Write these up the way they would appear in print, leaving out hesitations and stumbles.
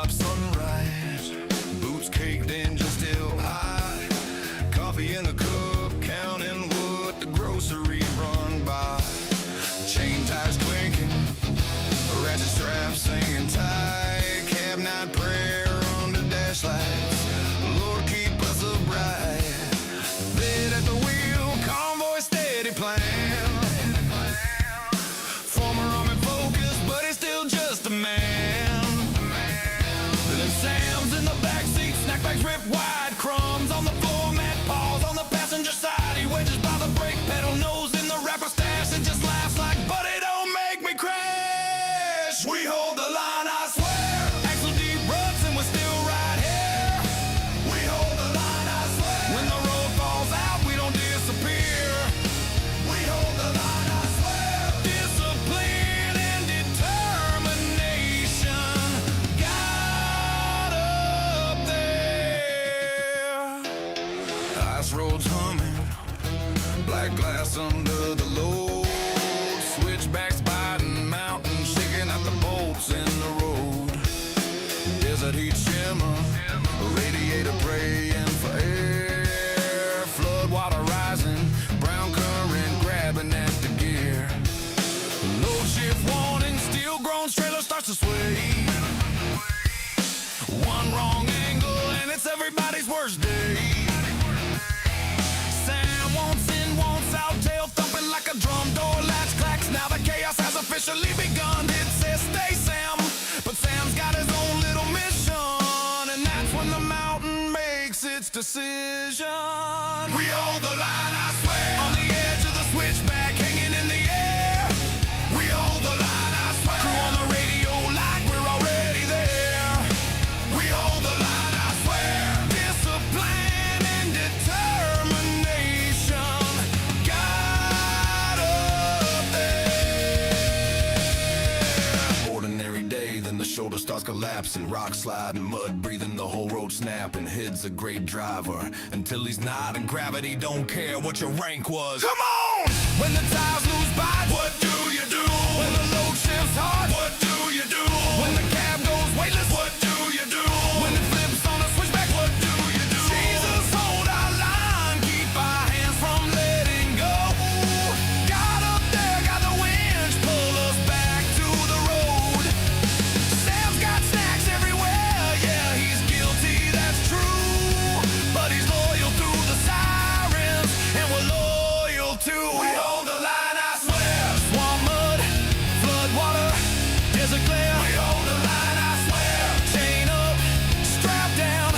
top sunrise, boots caked in, just still high. Coffee in a cup, counting what the grocery run by. Chain ties clinking, ratchet straps singing tight. Cab night prayer under dash lights, Lord keep us upright. Dead at the wheel, convoy steady plan. Former army focus, but he's still just a man. Then Sam's in the backseat, snack bags ripped wide, crumbs on the floor, mat paws on the passenger side. He wedges by the brake pedal, nose in the rapper stash, and just laughs like, buddy, don't make me crash. We hold the line, I swear. Axle deep ruts and we're still right here. We hold the line, I swear. When the road falls out, we don't disappear. We hold the line, I swear. Discipline and determination got up there. Ice roads humming, black glass under the load. Switchbacks biting, mountains shaking out the bolts in the road. Desert heat shimmer, radiator praying for air. Flood water rising, brown current grabbing at the gear. Load shift warning, steel grown trailer starts to sway. One wrong angle and it's everybody's worst day. Sam wants in, wants out, tail thumping like a drum. Door latch clacks, now the chaos has officially begun. It says stay Sam, but Sam's got his own little mission, and that's when the mountain makes its decision. We hold the line, I swear, on the edge of the switchback, hanging in the air. We hold the line, I swear. Crew on the radio like we're already there. We hold the line, I swear. Discipline and determination got up there. Ordinary day, then the shoulder starts collapsing. Rock sliding, mud breathing, the whole road snapping. Head's a great driver until he's not, and gravity don't care what your rank was. Come on! When the tires lose bite, what do you do? When the load shifts hard, what do you do? When the cab goes weightless, what do you do? When it flips on a switchback, what do you do? Jesus, hold our line, keep our hands from letting go. Got up there, got the winch, pull us back to the road. Sam's got snacks everywhere, yeah, he's guilty, that's true. But he's loyal through the sirens, and we're loyal too. We hold the line, I swear. Swamp mud, flood water, desert glare. We hold the line, I swear. Chain up, strap down,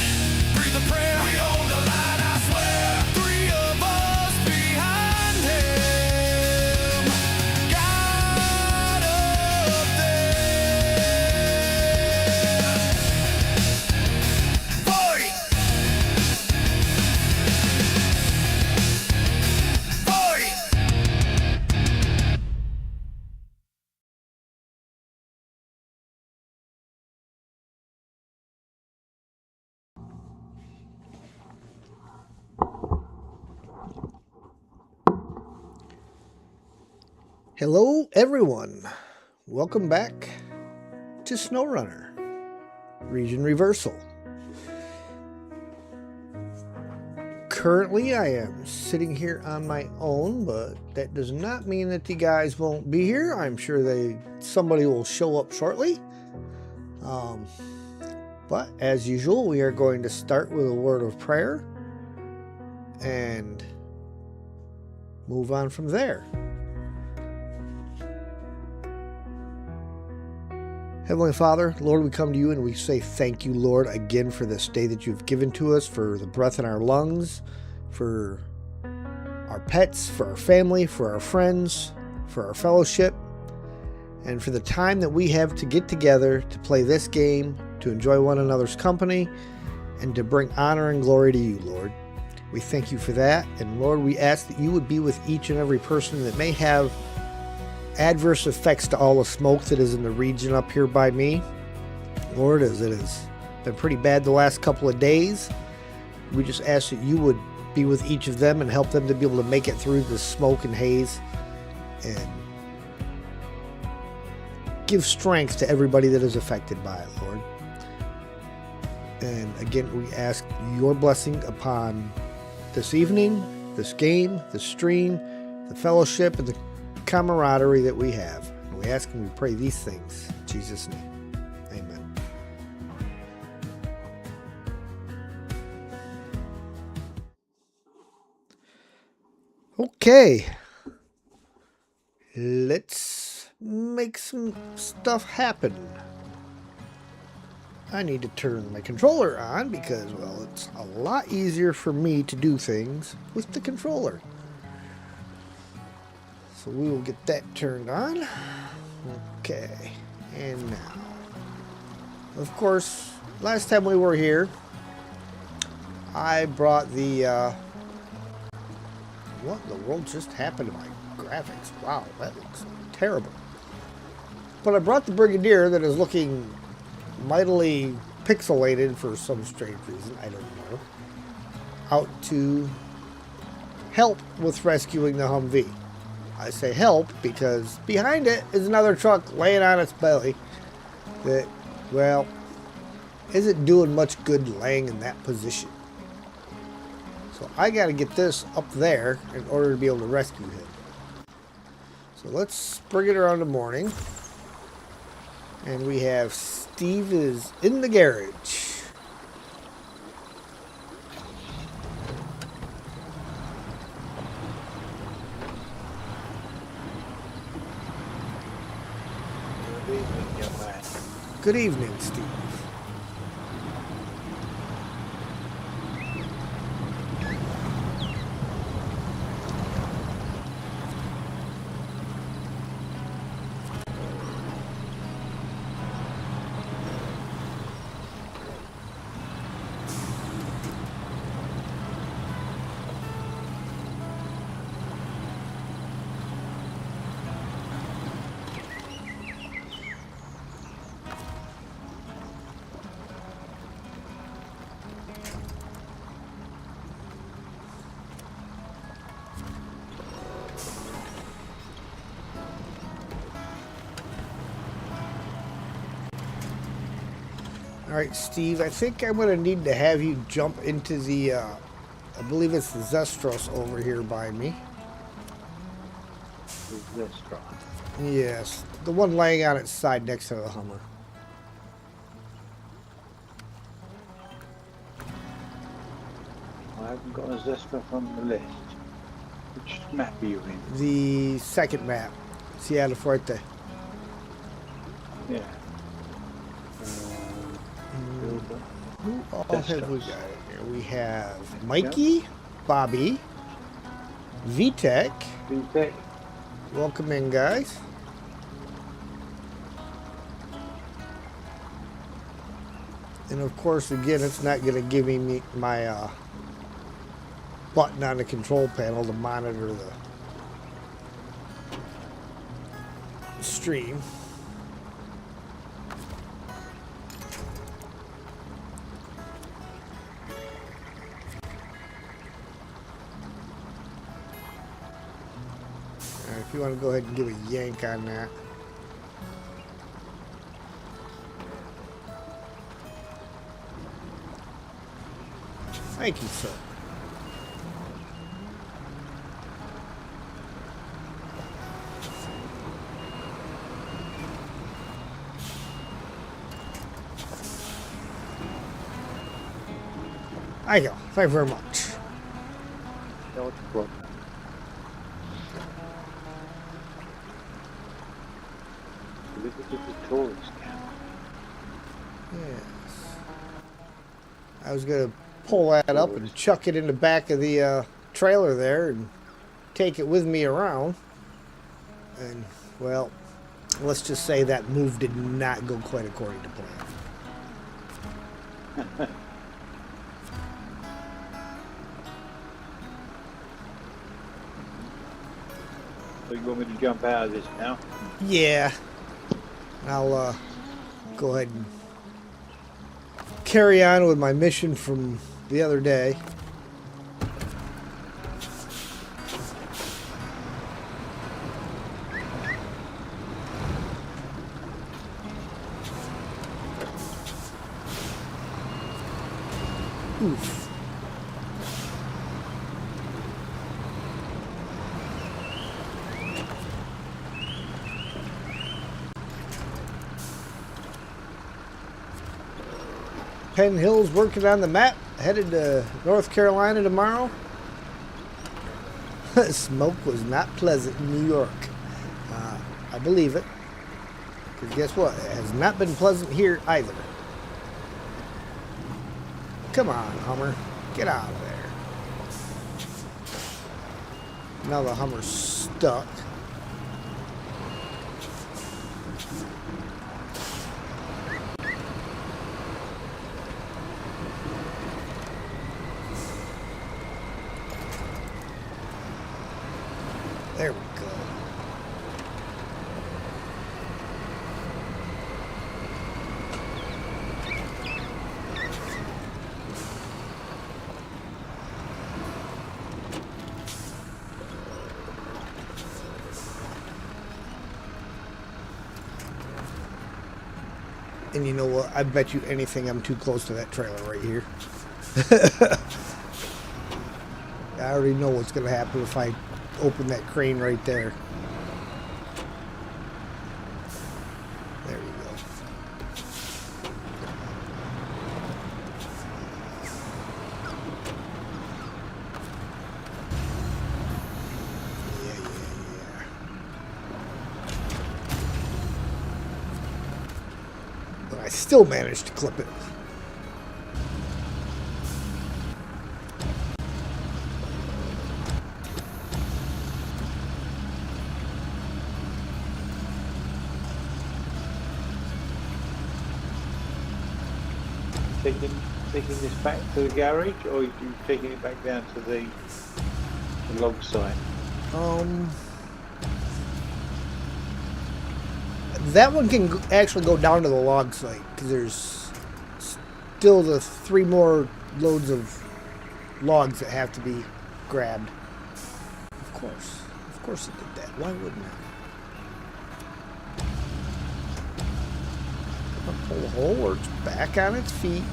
breathe a prayer. We hold the line, I swear. Three of us behind him got up there. Boy! Boy! Hello, everyone. Welcome back to Snowrunner Region Reversal. Currently, I am sitting here on my own, but that does not mean that the guys won't be here. I'm sure somebody will show up shortly. But as usual, we are going to start with a word of prayer and move on from there. Heavenly Father, Lord, we come to you and we say thank you, Lord, again for this day that you've given to us, for the breath in our lungs, for our pets, for our family, for our friends, for our fellowship, and for the time that we have to get together to play this game, to enjoy one another's company, and to bring honor and glory to you, Lord. We thank you for that, and Lord, we ask that you would be with each and every person that may have adverse effects to all the smoke that is in the region up here by me. Lord, as it has been pretty bad the last couple of days, we just ask that you would be with each of them and help them to be able to make it through the smoke and haze, and give strength to everybody that is affected by it, Lord. And again, we ask your blessing upon this evening, this game, the stream, the fellowship, and the camaraderie that we have. And we ask and we pray these things in Jesus' name. Amen. Okay. Let's make some stuff happen. I need to turn my controller on because, well, it's a lot easier for me to do things with the controller. So we will get that turned on. Okay. And now, of course, last time we were here, I brought the, what in the world just happened to my graphics? Wow, that looks terrible. But I brought the Brigadier that is looking mightily pixelated for some strange reason, I don't know, out to help with rescuing the Humvee. I say help because behind it is another truck laying on its belly that, well, isn't doing much good laying in that position. So I got to get this up there in order to be able to rescue him. So let's bring it around the morning. And we have Steve is in the garage. Good evening, young man. Good evening, Steve. Alright, Steve, I think I'm going to need to have you jump into the, I believe it's the Zestros over here by me. The Zestros. Yes, the one laying on its side next to the Hummer. I haven't got a Zestros on the list. Which map are you in? The second map, Sierra Fuerte. Yeah. Who all have we got in here? We have Mikey, Bobby, VTech. VTech. Welcome in, guys. And of course, again, it's not going to give me my button on the control panel to monitor the stream. If you want to go ahead and give a yank on that. Thank you, sir. There you go. Thank you very much. No problem. Look at the tourist camp. Yes. I was going to pull that up and chuck it in the back of the trailer there and take it with me around. And, well, let's just say that move did not go quite according to plan. So you want me to jump out of this now? Yeah. I'll go ahead and carry on with my mission from the other day. Oof. Penn Hill's working on the map, headed to North Carolina tomorrow. Smoke was not pleasant in New York. I believe it. Because guess what? It has not been pleasant here either. Come on, Hummer. Get out of there. Now the Hummer's stuck. There we go. And you know what? I bet you anything I'm too close to that trailer right here. I already know what's going to happen if I open that crane right there. There we go. Yeah. But I still managed to clip it. Taking this back to the garage, or are you taking it back down to the log site? That one can actually go down to the log site because there's still the 3 more loads of logs that have to be grabbed. Of course it did that. Why wouldn't it? Pull the hole where it's back on its feet.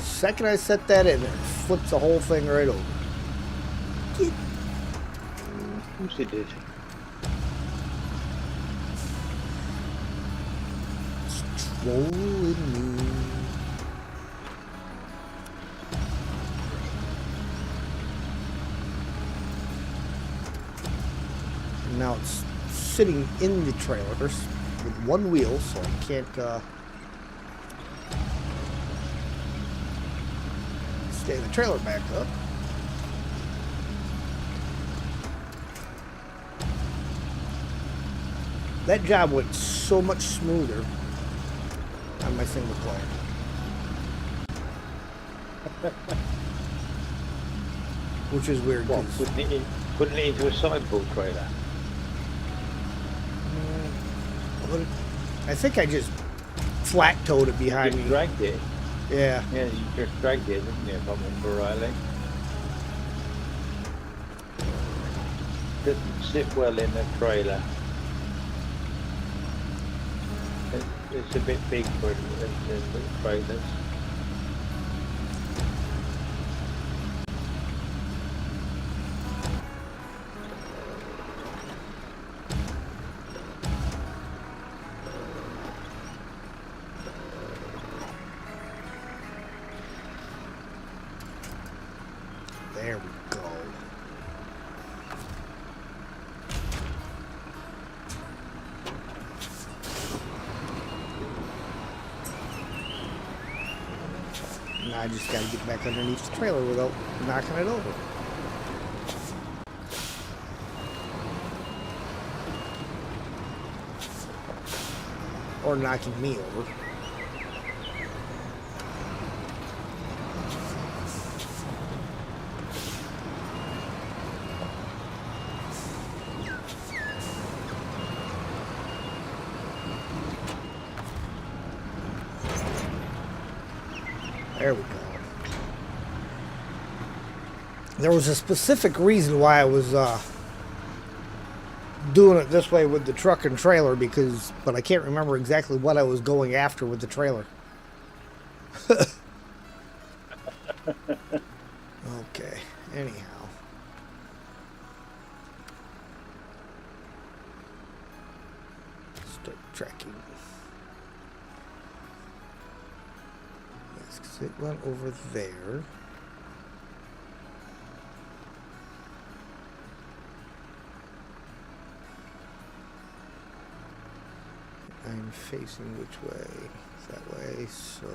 Second I set that in, it flips the whole thing right over. Of course it did. It's trolling me. Now it's sitting in the trailers with one wheel, so I can't stand the trailer back up. That job went so much smoother on my single player. Which is weird. What, putting it into a sideboard trailer? I think I just flat towed it behind You me. dragged it. Yeah. Yeah, you just dragged it, didn't you, if I remember rightly? Doesn't sit well in a trailer. It's a bit big for the trailers. There we go. Now I just gotta get back underneath the trailer without knocking it over. Or knocking me over. There we go. There was a specific reason why I was doing it this way with the truck and trailer, but I can't remember exactly what I was going after with the trailer. Okay, anyhow. Start tracking. Yes, because it went over there. I'm facing which way? That way, so...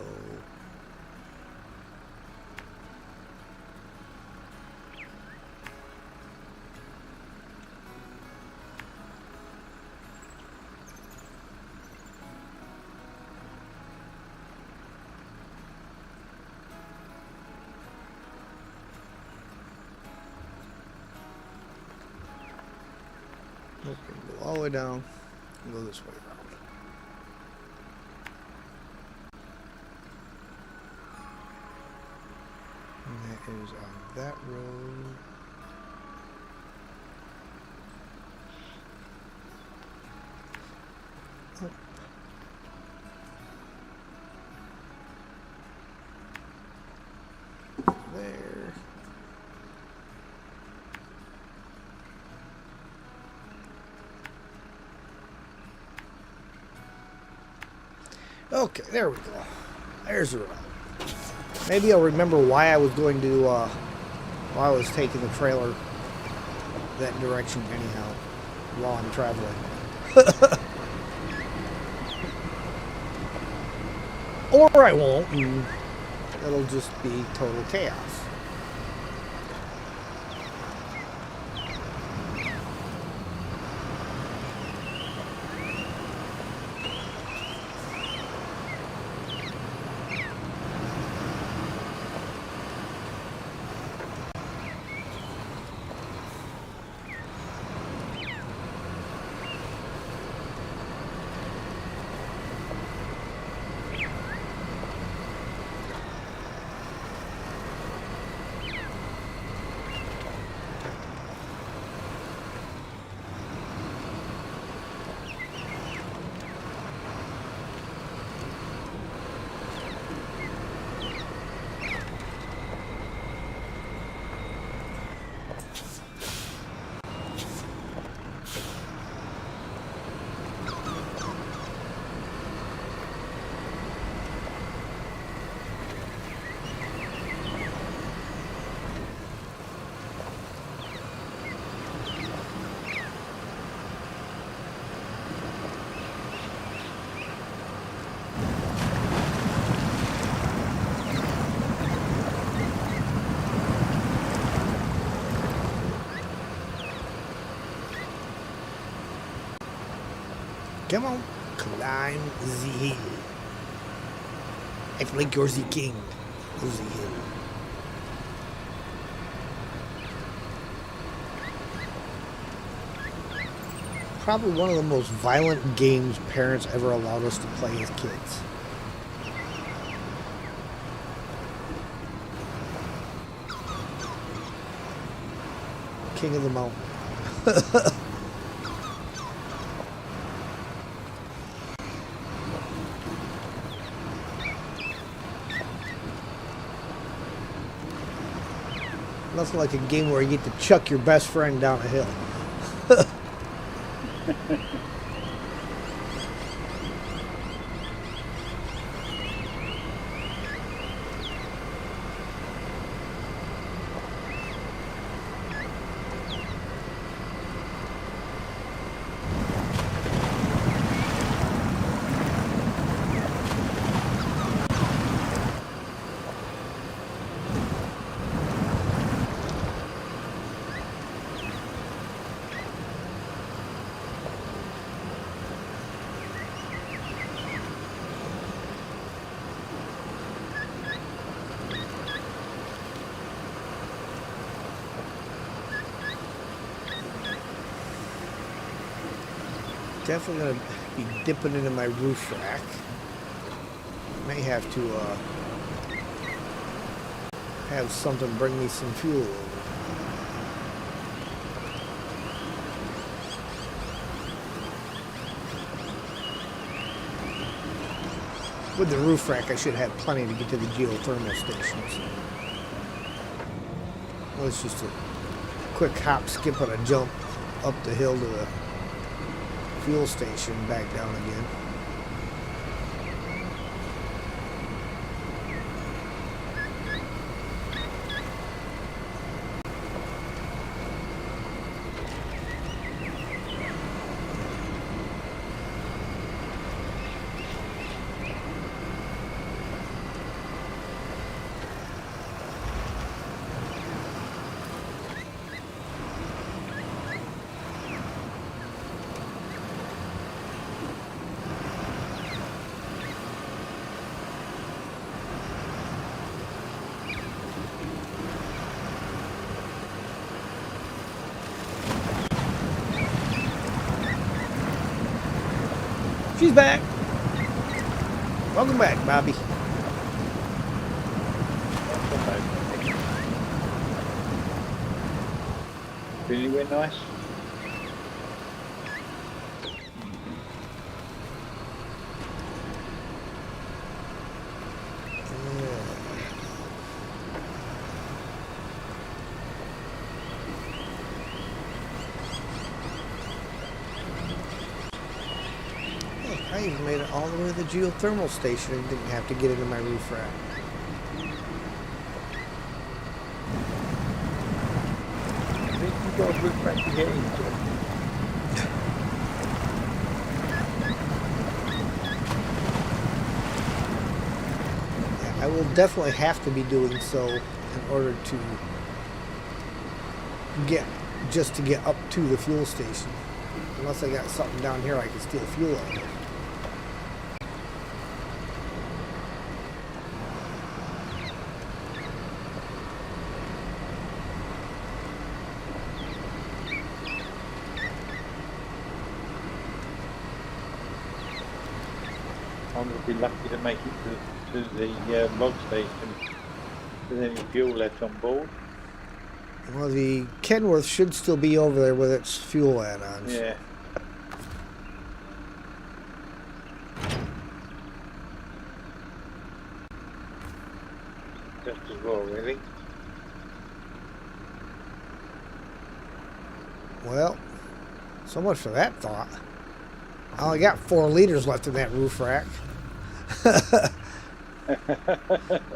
Okay, go all the way down and go this way around. And that is on that road. Up. There. Okay, there we go. There's the road. Maybe I'll remember why I was going to, why I was taking the trailer that direction anyhow, while I'm traveling. Or I won't, and it'll just be total chaos. Come on, climb the hill. Act like you're the king of the hill. Probably one of the most violent games parents ever allowed us to play as kids. King of the mountain. Nothing like a game where you get to chuck your best friend down a hill. Definitely gonna be dipping into my roof rack. May have to have something bring me some fuel over. With the roof rack, I should have plenty to get to the geothermal stations. Well, it's just a quick hop, skip, and a jump up the hill to the fuel station, back down again. She's back. Welcome back, Bobby. Really went nice. I even made it all the way to the geothermal station and didn't have to get into my roof rack. I think you've got a roof rack to get into. I will definitely have to be doing so in order to get up to the fuel station. Unless I got something down here I can steal fuel out of. I'm going to be lucky to make it to the log station with any fuel left on board. Well, the Kenworth should still be over there with its fuel add-ons. Yeah. Just as well, really. Well, so much for that thought. I only got 4 liters left in that roof rack.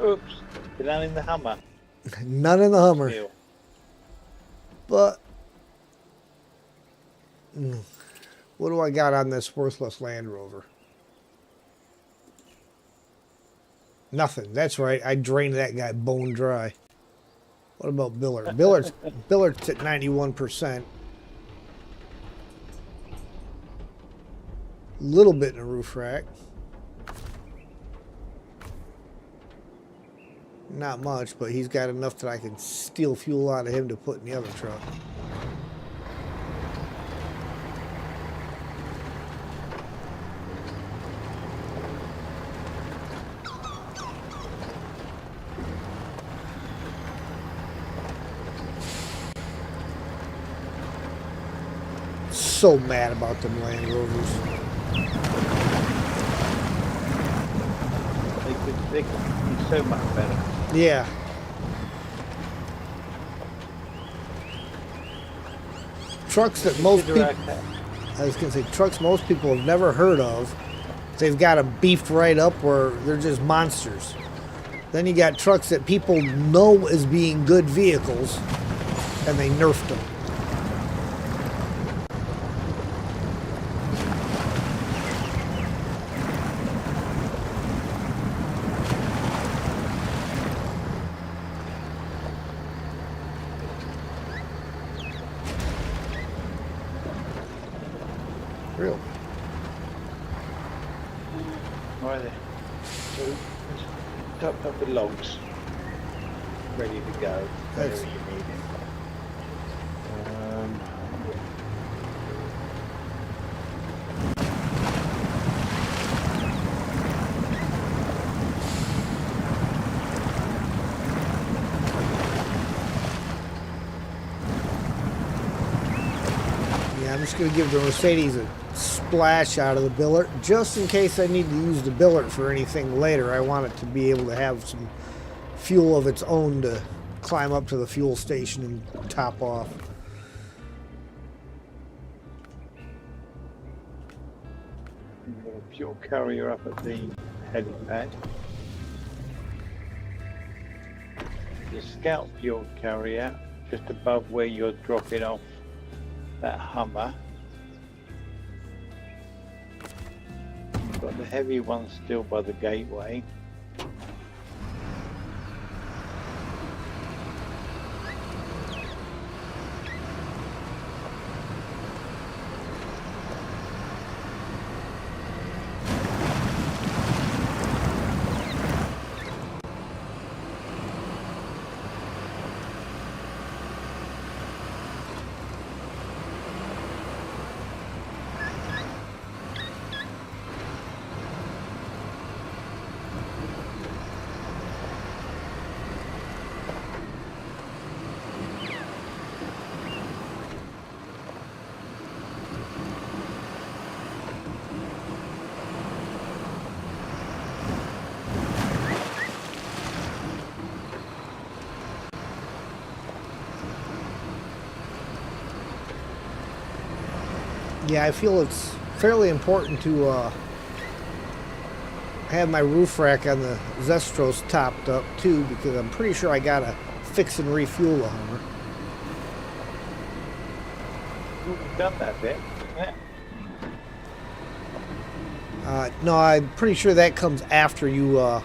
Oops. None in the Hummer. None in the Hummer. Still. But what do I got on this worthless Land Rover? Nothing. That's right. I drained that guy bone dry. What about Billard? Billard's at 91%. Little bit in a roof rack. Not much, but he's got enough that I can steal fuel out of him to put in the other truck. So mad about them Land Rovers. They could be so much better. Yeah. Trucks that most people, I was going to say, trucks most people have never heard of. They've got them beefed right up where they're just monsters. Then you got trucks that people know as being good vehicles, and they nerfed them. Really? Right there. So, tucked up the logs. Ready to go. Whenever you need it. Yeah, I'm just going to give the Mercedes a splash out of the billet, just in case I need to use the billet for anything later. I want it to be able to have some fuel of its own to climb up to the fuel station and top off. You've got a fuel carrier up at the helipad. The scout fuel carrier just above where you're dropping off that Hummer. You've got the heavy one still by the gateway. Yeah, I feel it's fairly important to have my roof rack on the Zestros topped up too, because I'm pretty sure I gotta fix and refuel the Hummer. You've done that bit, hasn't it? No, I'm pretty sure that comes after you Oh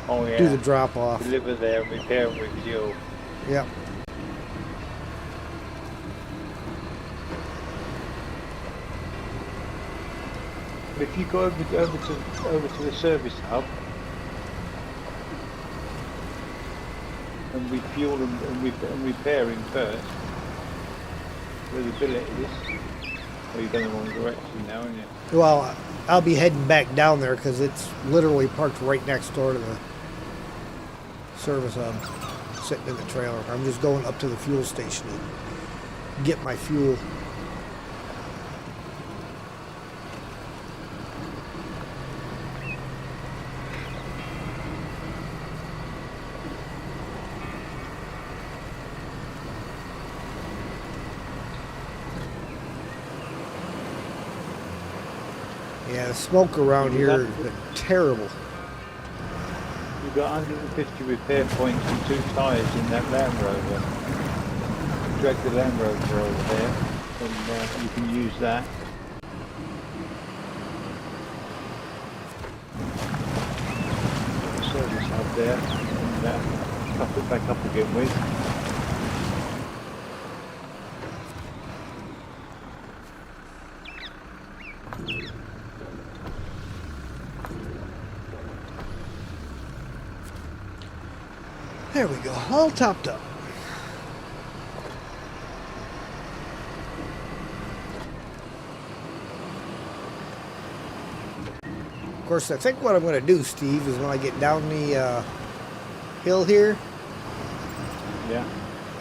yeah. do the drop off. Deliver there, repair and refuel. Yep. If you go over to the service hub and refuel and repair him first, where the billet is. Oh, you're going the wrong direction now, aren't you? Well, I'll be heading back down there because it's literally parked right next door to the service hub, sitting in the trailer. I'm just going up to the fuel station to get my fuel. Yeah, the smoke around here has been terrible. You've got 150 repair points and 2 tyres in that Land Rover. Drag the Land Rover over there and you can use that. Service hub there and top it back up again with. There we go, all topped up. Of course, I think what I'm going to do, Steve, is when I get down the hill here, Yeah.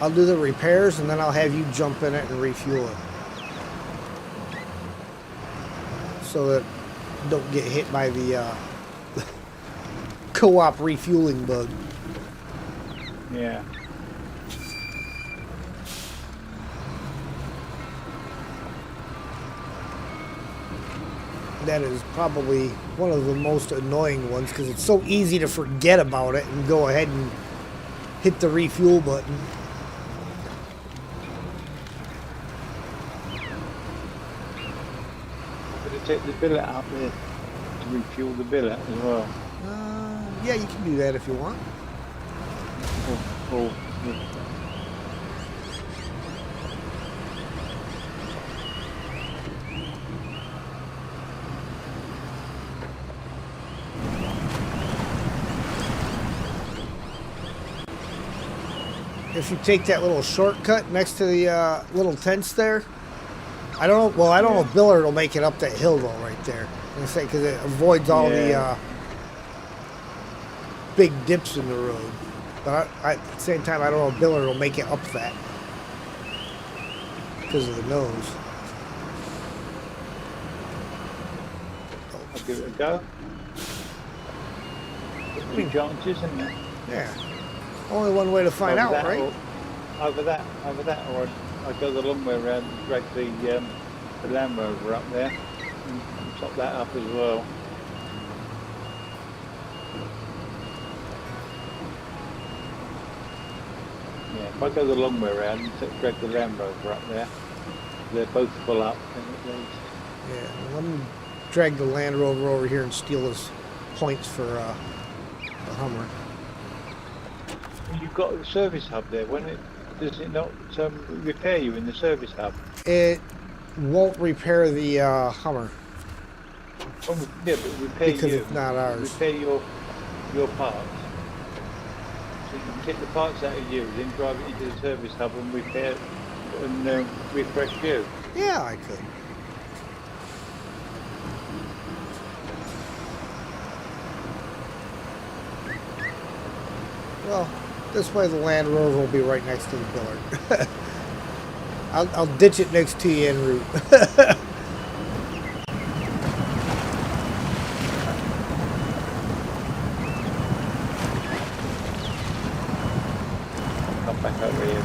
I'll do the repairs and then I'll have you jump in it and refuel it. So that don't get hit by the co-op refueling bug. Yeah. That is probably one of the most annoying ones because it's so easy to forget about it and go ahead and hit the refuel button. But take the billet out there to refuel the billet as well. Yeah, you can do that if you want. Or if you take that little shortcut next to the little tents there, I don't know. Well, I don't know if Billard will make it up that hill though, right there. I'm gonna say because it avoids all the big dips in the road. But at the same time, I don't know if Billard will make it up that because of the nose. give it a go. Two chances, isn't there? Yeah. Only one way to find out, right? Over that, or I'd go the long way around and drag the Land Rover up there and top that up as well. Yeah, if I go the long way around and drag the Land Rover up there, they're both full up. Yeah, let me drag the Land Rover over here and steal his points for the Hummer. You've got a service hub there. Does it not repair you in the service hub? It won't repair the Hummer. Oh, yeah, but repair because you. It's not ours. Repair your parts. So you can get the parts out of you, then drive it into the service hub and repair and refresh you. Yeah, I could. Well, this way the Land Rover will be right next to the Billard. I'll ditch it next to you en route. Come back over here.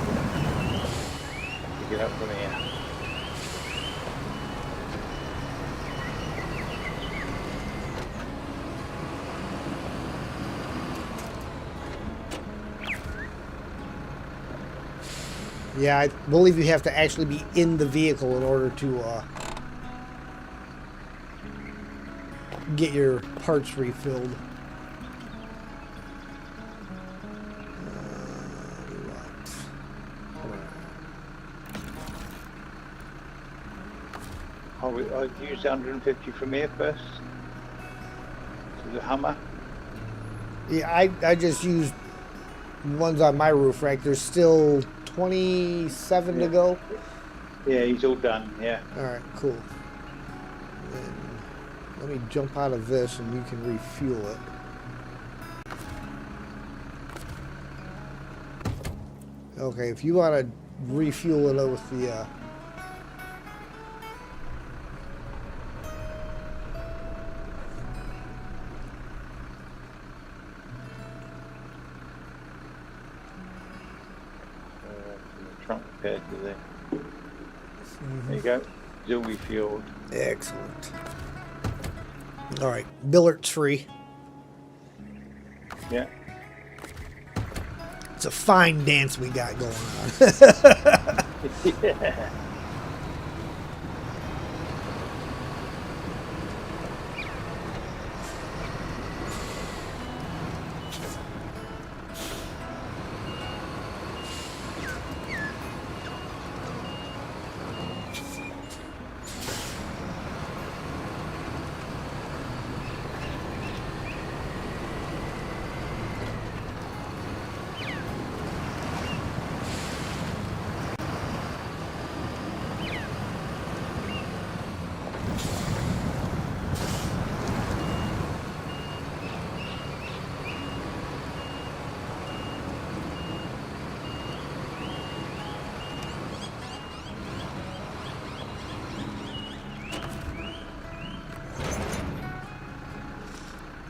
Get up from here. Yeah, I believe you have to actually be in the vehicle in order to get your parts refilled. I'll use 150 from here first. To the Hummer. Yeah, I just used ones on my roof rack. There's still 27 to go. Yeah, he's all done. Yeah. All right, cool. And let me jump out of this, and you can refuel it. Okay, if you want to refuel it with the trunk repaired to there. There you go. It's all refueled. Excellent. All right, billet's free. Yeah. It's a fine dance we got going on. Yeah.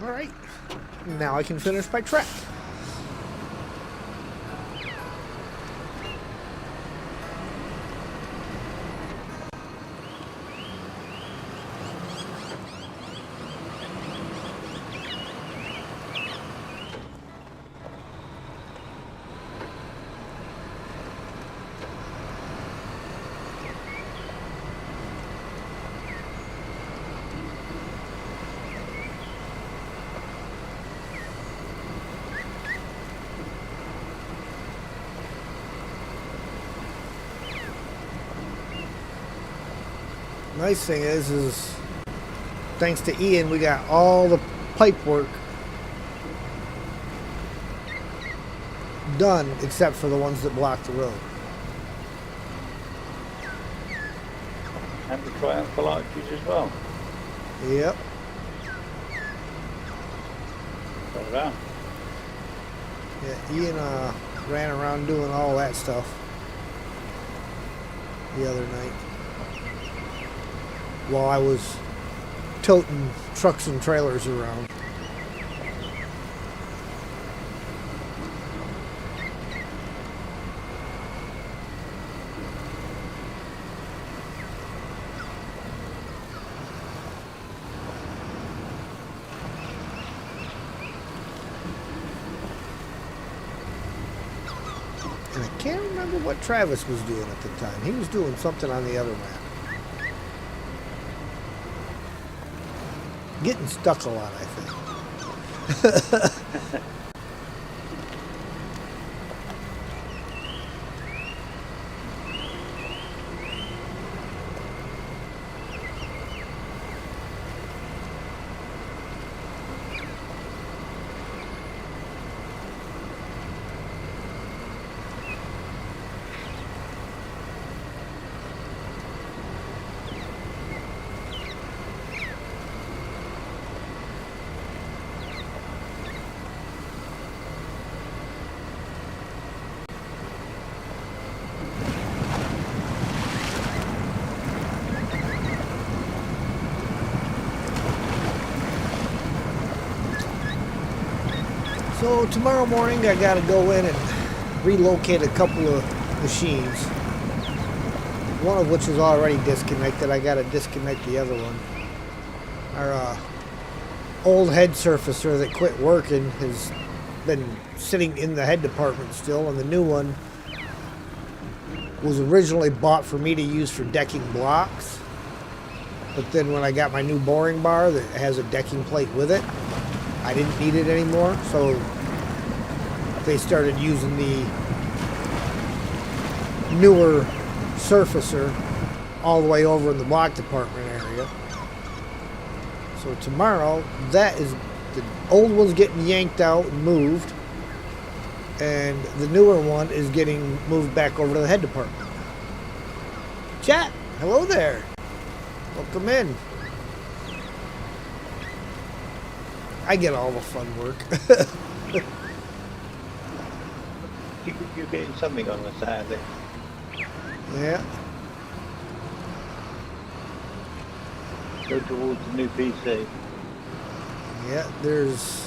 All right, now I can finish my trek. Nice thing is thanks to Ian, we got all the pipe work done except for the ones that block the road. And the triumphal arches as well. Yep. Well done. Yeah, Ian ran around doing all that stuff the other night while I was toting trucks and trailers around. And I can't remember what Travis was doing at the time. He was doing something on the other map. Getting stuck a lot, I think. So tomorrow morning I gotta go in and relocate a couple of machines. One of which is already disconnected. I gotta disconnect the other one. Our old head surfacer that quit working has been sitting in the head department still, and the new one was originally bought for me to use for decking blocks. But then when I got my new boring bar that has a decking plate with it, I didn't need it anymore, so they started using the newer surfacer all the way over in the block department area. So tomorrow, that is, the old one's getting yanked out and moved, and the newer one is getting moved back over to the head department. Chat, hello there. Welcome in. I get all the fun work. You're getting something on the Saturday. Yeah. Go towards the new PC. Yeah, there's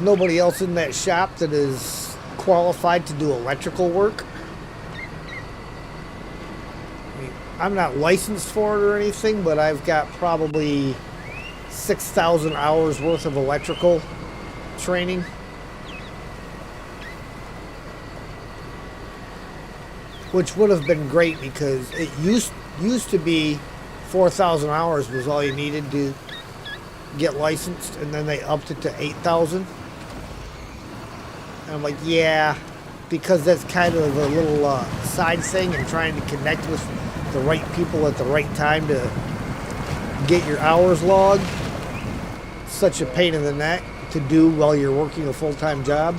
nobody else in that shop that is qualified to do electrical work. I mean, I'm not licensed for it or anything, but I've got probably 6,000 hours worth of electrical training. Which would have been great because it used to be 4,000 hours was all you needed to get licensed, and then they upped it to 8,000. And I'm like, yeah, because that's kind of a little side thing and trying to connect with the right people at the right time to get your hours logged. Such a pain in the neck to do while you're working a full-time job.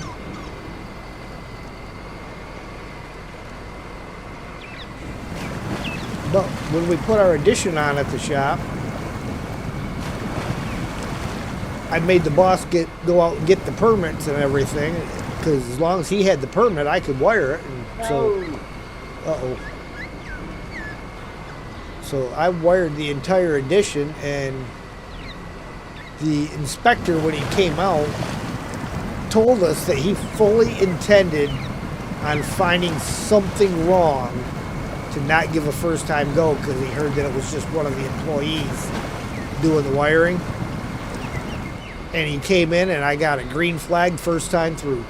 But when we put our addition on at the shop, I made the boss go out and get the permits and everything, because as long as he had the permit, I could wire it. And so I wired the entire addition, and the inspector, when he came out, told us that he fully intended on finding something wrong to not give a first-time go, because he heard that it was just one of the employees doing the wiring. And he came in and I got a green flag first time through.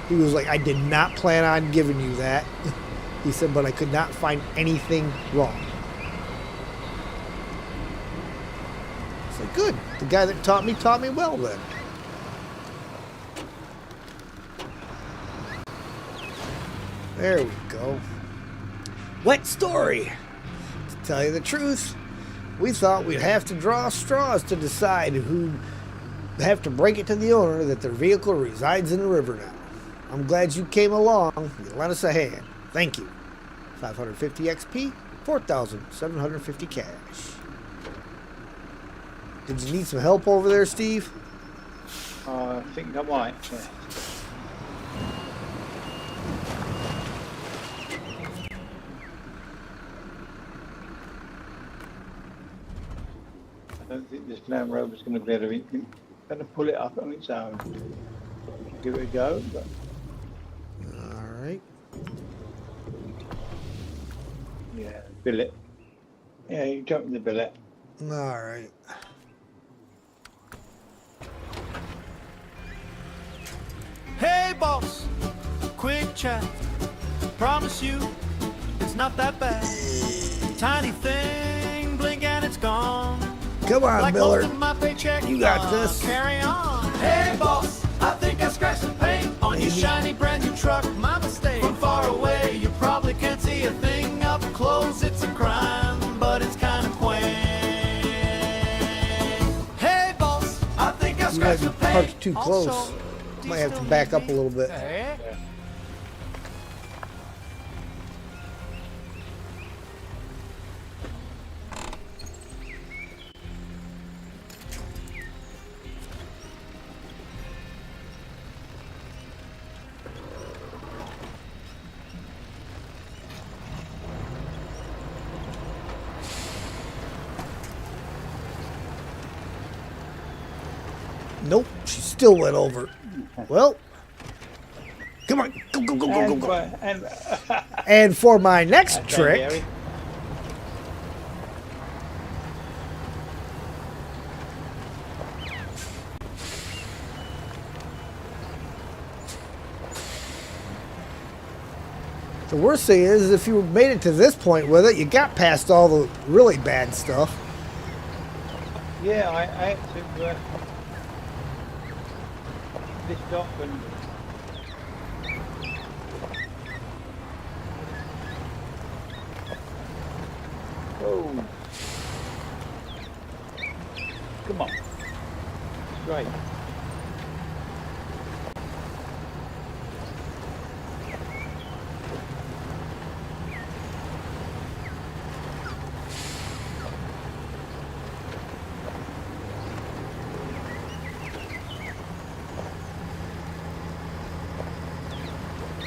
He was like, I did not plan on giving you that. He said, but I could not find anything wrong. It's like, good. The guy that taught me well then. There we go. Wet story. To tell you the truth, we thought we'd have to draw straws to decide who'd have to break it to the owner that their vehicle resides in the river now. I'm glad you came along. You lent us a hand. Thank you. 550 XP, 4,750 cash. Did you need some help over there, Steve? I think I might. Yeah. don't think this Land Rover's going to be able to pull it up on its own. Give it a go, but All right. yeah, billet. Yeah, you jump in the billet. All right. Hey boss, quick chat. Promise you, it's not that bad. Tiny thing, blink and it's gone. Come on, Like Miller. most of my paycheck, You got this. Carry on. Hey boss, I think I scratched the paint on your shiny brand new truck. My mistake. From far away, you probably can't see a thing. Up close, it's a crime, but it's kind of quaint. Hey boss, I think I You scratched guys the paint. parked too close. Also, do Might you have to still back need up a me? little bit. Hey? Yeah. Nope, she still went over. Well, come on, go, go, go, go, go, go. And And for my next okay, trick, Gary. the worst thing is if you made it to this point with it, you got past all the really bad stuff. Yeah, I had to lift off and oh, come on, straight.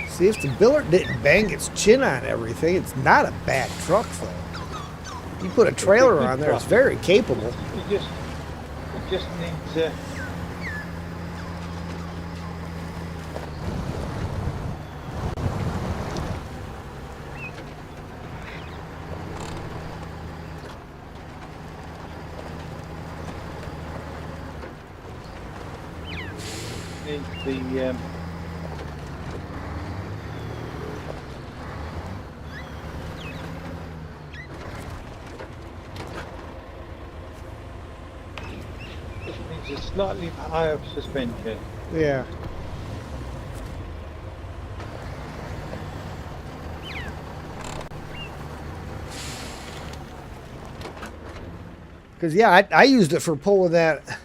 See, if the billet didn't bang its chin on everything, it's not a bad truck, though. You put a trailer on there, it's very capable. It just needs the a slightly higher suspension. Yeah. Because, yeah, I used it for pulling that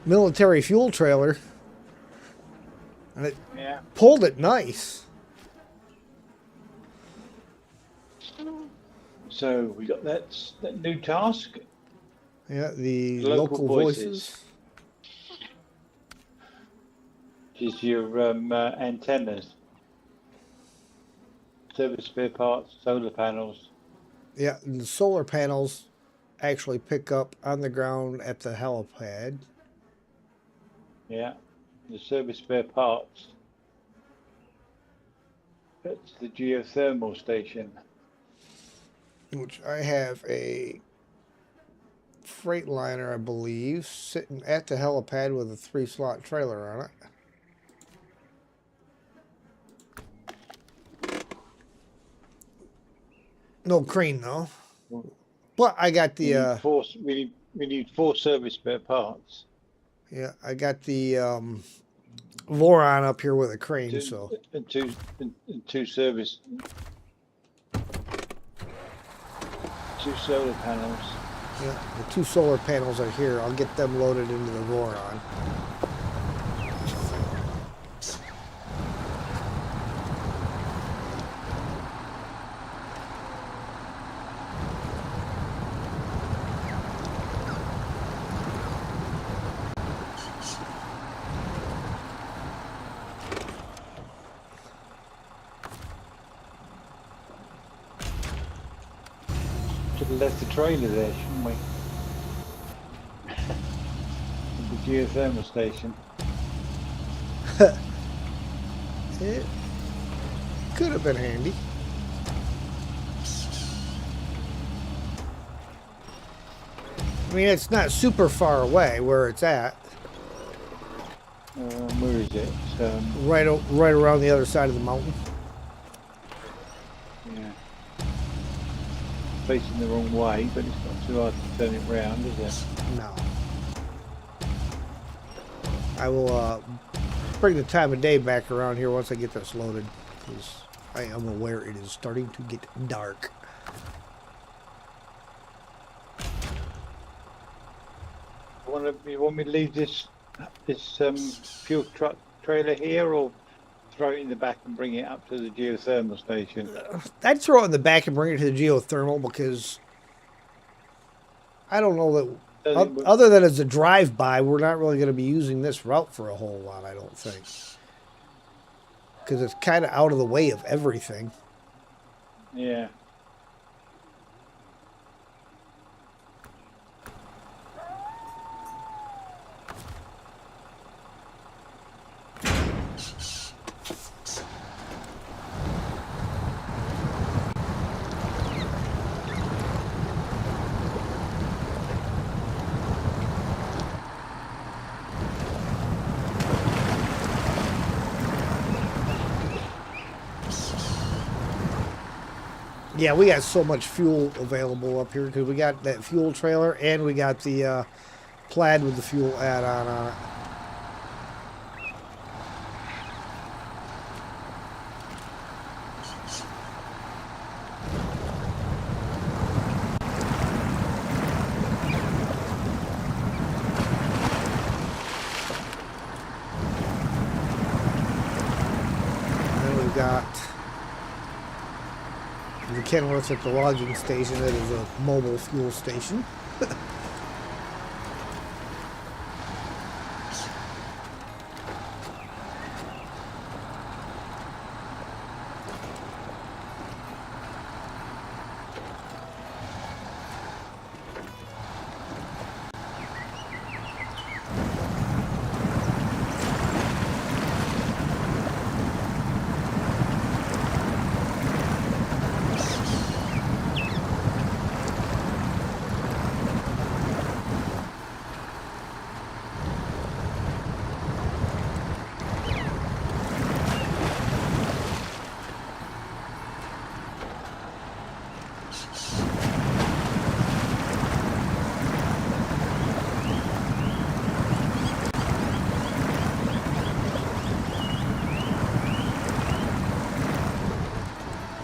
military fuel trailer. And it Yeah. pulled it nice. So we got that new task. Yeah, the Local local voices. Which is your antennas, service spare parts, solar panels. Yeah, and the solar panels actually pick up on the ground at the helipad. Yeah, the service spare parts. That's the geothermal station. Which I have a Freightliner, I believe, sitting at the helipad with a 3-slot trailer on it. No crane though. But I got the We need 4 service spare parts. yeah, I got the Voron up here with a crane, so And two service. 2 solar panels. yeah, the 2 solar panels are here. I'll get them loaded into the Voron. Should have left the trailer there, shouldn't we? geothermal station. It could have been handy. I mean, it's not super far away where it's at. Where is it? Right around the other side of the mountain. Yeah. Facing the wrong way, but it's not too hard to turn it round, is it? No. I will bring the time of day back around here once I get this loaded, because I am aware it is starting to get dark. You want me to leave this fuel truck trailer here, or throw it in the back and bring it up to the geothermal station? I'd throw it in the back and bring it to the geothermal, because I don't know that, other than as a drive-by, we're not really going to be using this route for a whole lot, I don't think. Because it's kind of out of the way of everything. Yeah. Yeah, we got so much fuel available up here because we got that fuel trailer and we got the plaid with the fuel add-on on it. And then we've got the Kenworth at the logging station. That is a mobile fuel station.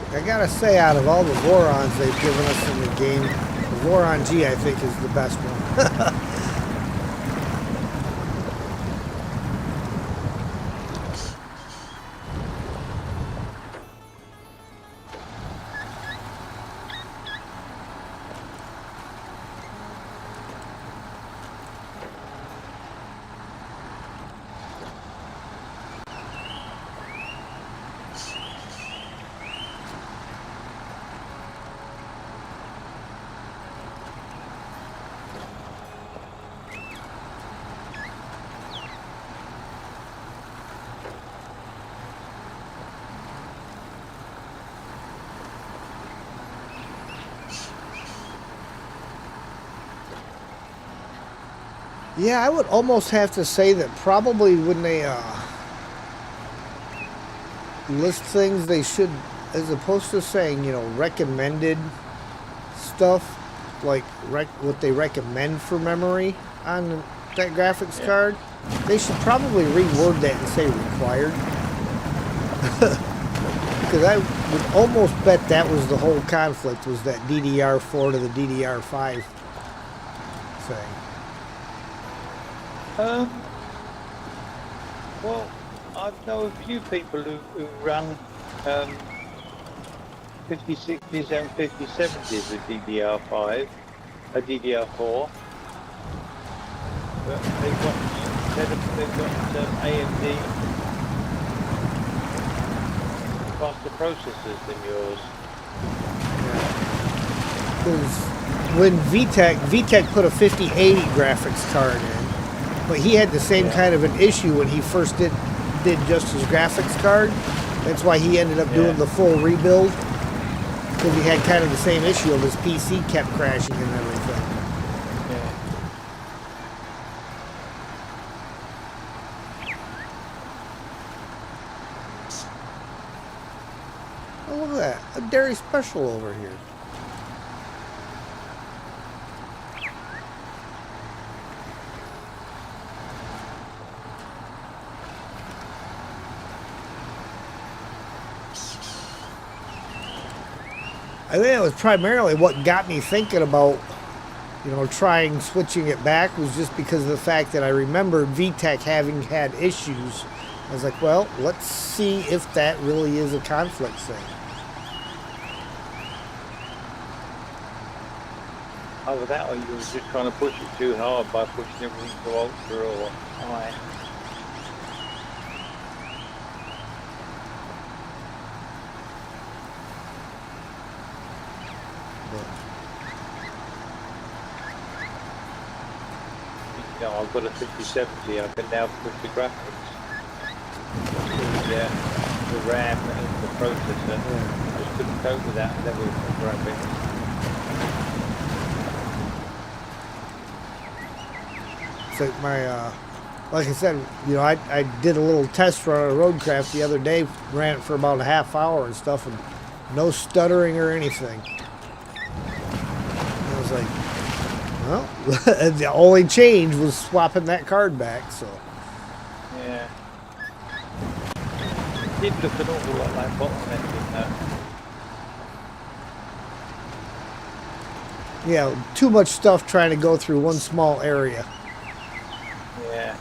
I gotta say, out of all the Vorons they've given us in the game, the Voron G, I think, is the best one. Yeah, I would almost have to say that probably when they list things, they should, as opposed to saying, you know, recommended stuff, like what they recommend for memory on that graphics card, they should probably reword that and say required. Because I would almost bet that was the whole conflict, was that DDR4 to the DDR5 thing. Well, I know a few people who run 5060s and 5070s with DDR5, DDR4. But they've got AMD faster processors than yours. Because when VTech put a 5080 graphics card in, But he had the same Yeah. kind of an issue when he first did just his graphics card. That's why he ended up doing Yeah. the full rebuild, because he had kind of the same issue of his PC kept crashing and everything. Yeah. Oh, look at that. A dairy special over here. I think it was primarily what got me thinking about, trying switching it back, was just because of the fact that I remembered VTech having had issues. I was like, well, let's see if that really is a conflict thing. Either that, or you were just trying to push it too hard by pushing everything to ultra or high. I've got a 5070. I can now push the graphics, the RAM and the processor. I just couldn't cope with that level of graphics. So like I said, I did a little test run on Roadcraft the other day, ran it for about a half hour and stuff, and no stuttering or anything. And I was like, well, the only change was swapping that card back, so. Yeah. It did look an awful lot like bottleneck, didn't it? Yeah, too much stuff trying to go through one small area. Yeah.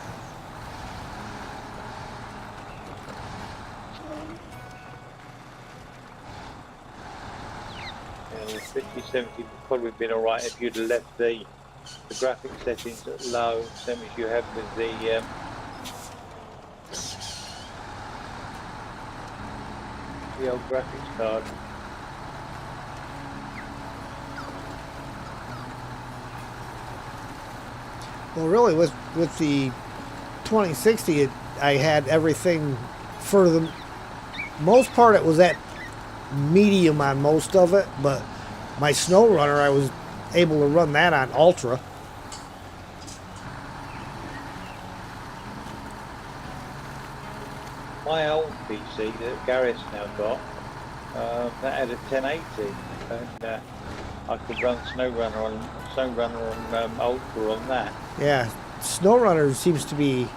Yeah, the 5070 would probably been alright if you'd have left the graphic settings at low, same as you have with the old graphics card. Well, really, with the 2060, I had everything for the most part. It was at medium on most of it, but my Snowrunner, I was able to run that on ultra. My old PC that Gareth's now got, that had a 1080, and I could run Snowrunner on Ultra on that. Yeah, Snowrunner seems to be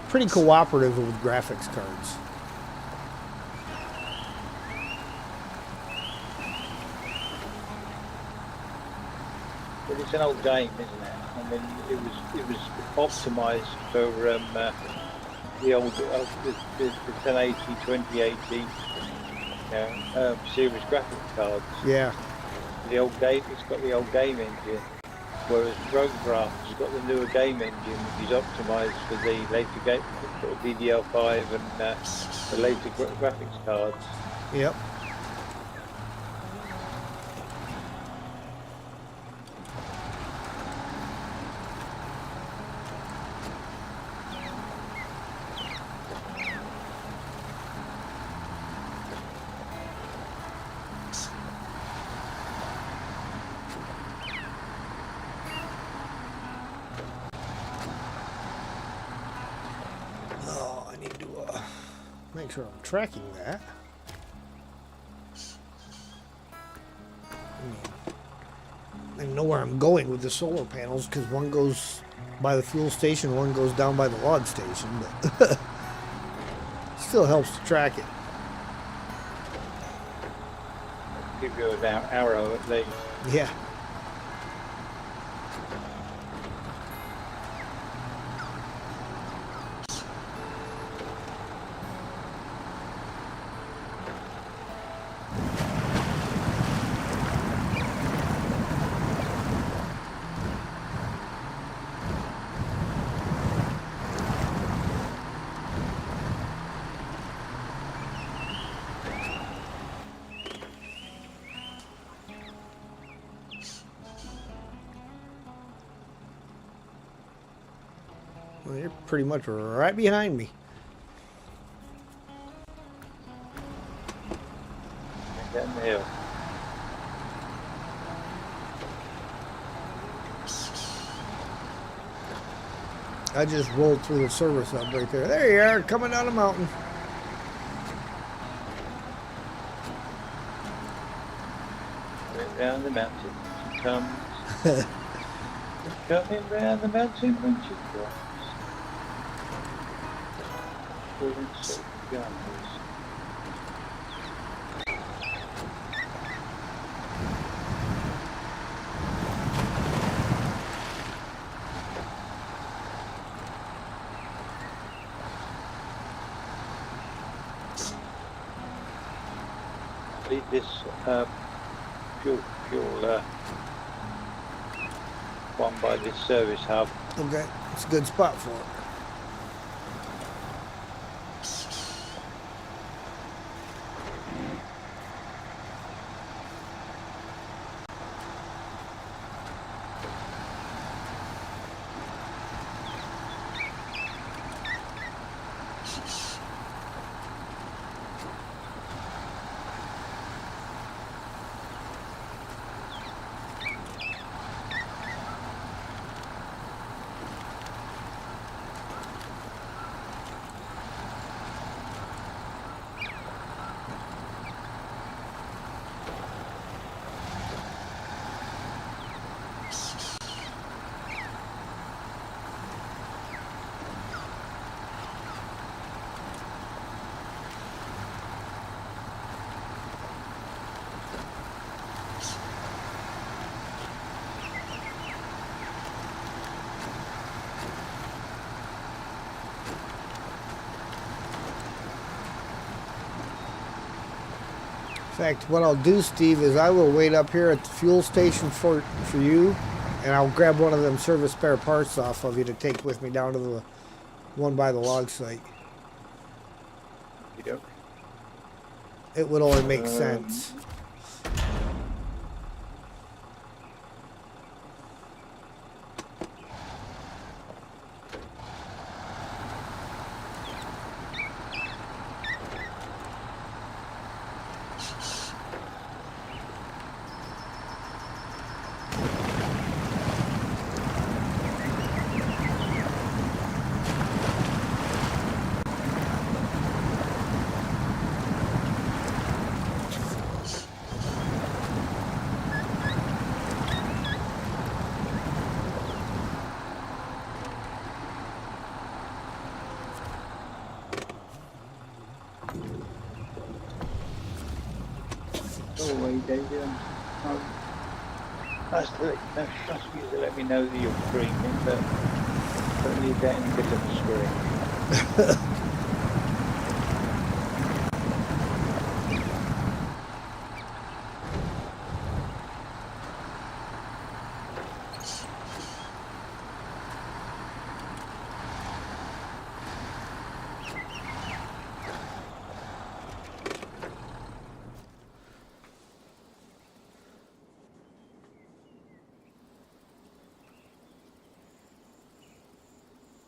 pretty cooperative with graphics cards. But it's an old game, isn't it? I mean, it was optimised for the old the 1080, 2080 series graphics cards. Yeah. The old game, it's got the old game engine, whereas Roadcraft's got the newer game engine, which is optimised for the later game, for DDR5 and the later graphics cards. Yep. Oh, I need to make sure I'm tracking that. I know where I'm going with the solar panels, because one goes by the fuel station, one goes down by the log station, but still helps to track it. Give you an arrow at least. Yeah. Well, you're pretty much right behind me. Down the hill. I just rolled through the service hub right there. There you are, coming down the mountain. Went round the mountain. She comes. Coming round the mountain when she comes. Pulling silk guns. Leave this fuel one by this service hub. Okay, it's a good spot for it. In fact, what I'll do, Steve, is I will wait up here at the fuel station for you, and I'll grab one of them service spare parts off of you to take with me down to the one by the log site. You don't. It would only make sense. Go away, David. That's you to let me know that you're screaming, but don't leave that in the middle of the screen.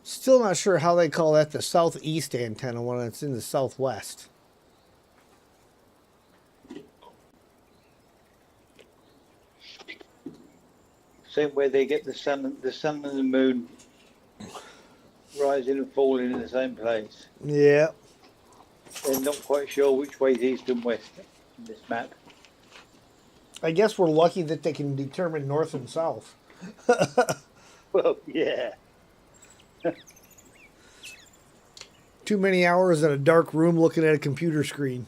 Still not sure how they call that the southeast antenna when it's in the southwest. Same way they get the sun and the moon rising and falling in the same place. Yeah. They're not quite sure which way is east and west in this map. I guess we're lucky that they can determine north and south. Well, yeah. Too many hours in a dark room looking at a computer screen.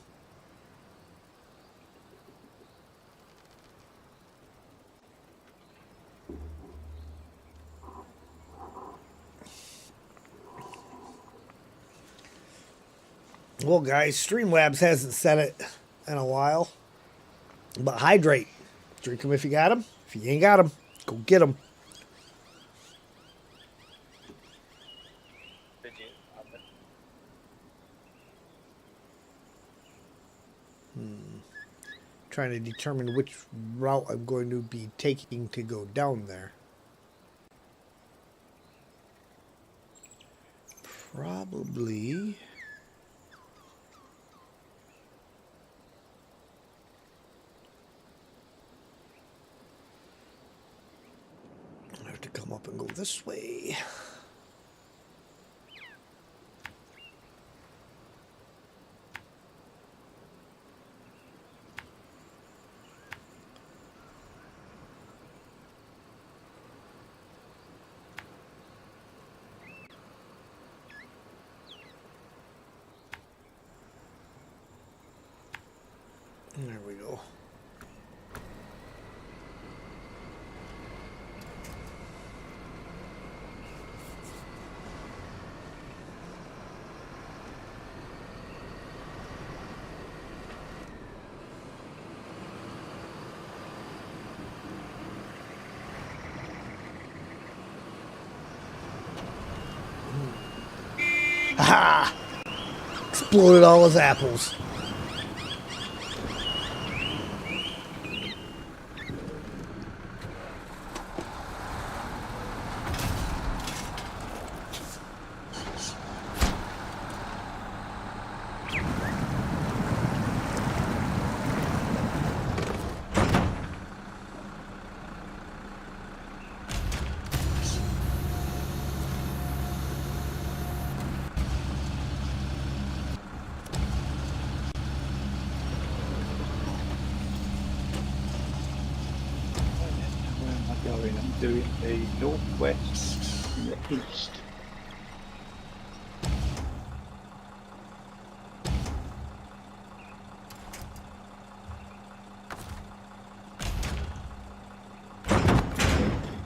Well, guys, Streamlabs hasn't said it in a while. But hydrate. Drink them if you got them. If you ain't got them, go get them. Trying to determine which route I'm going to be taking to go down there. Probably. I have to come up and go this way. There we go. Ha! Exploded all his apples. I'm doing the northwest and the east.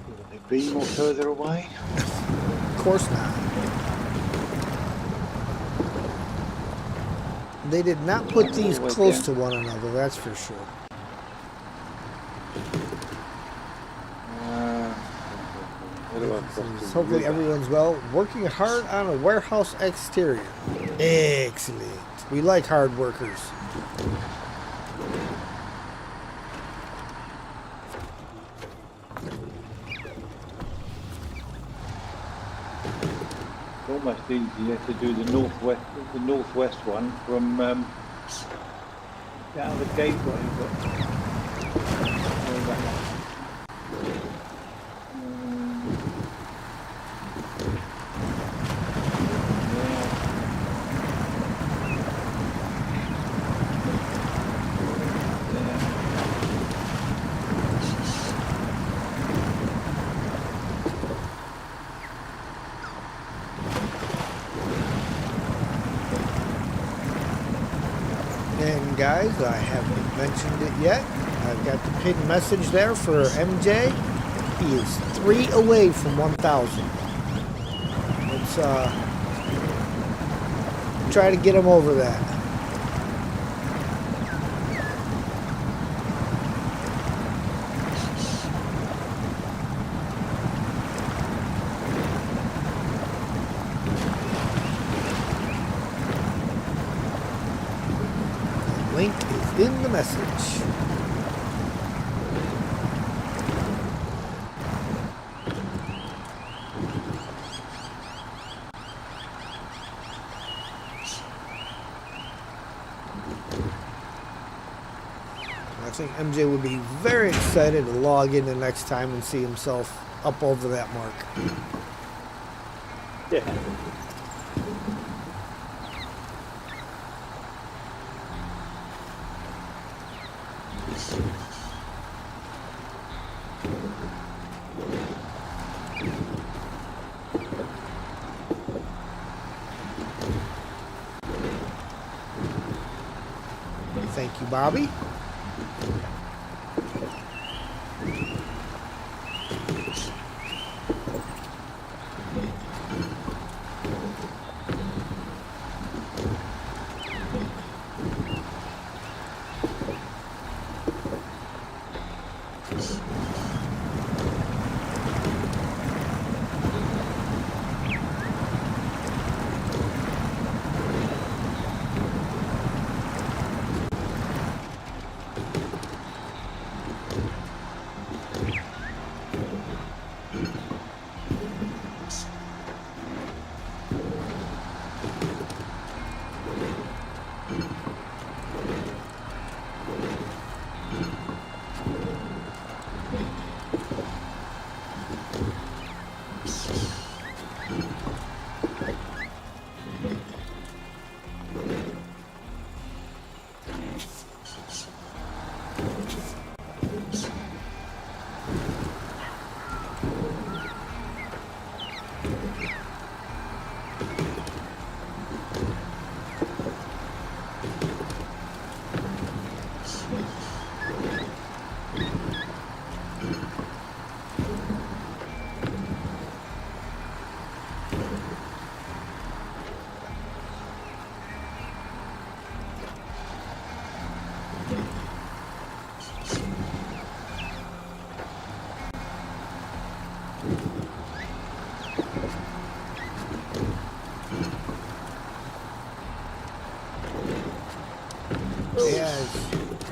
Will they be more further away? Of course not. They did not put these close to one another, that's for sure. Hopefully everyone's well. Working hard on a warehouse exterior. Excellent. We like hard workers. It's almost easier to do the northwest one from down the gateway, but And guys, I haven't mentioned it yet. I've got the pinned message there for MJ. He is 3 away from 1,000. Let's try to get him over that. Link is in the message. I think MJ would be very excited to log in the next time and see himself up over that mark. yeah. Thank you, Bobby. Yeah,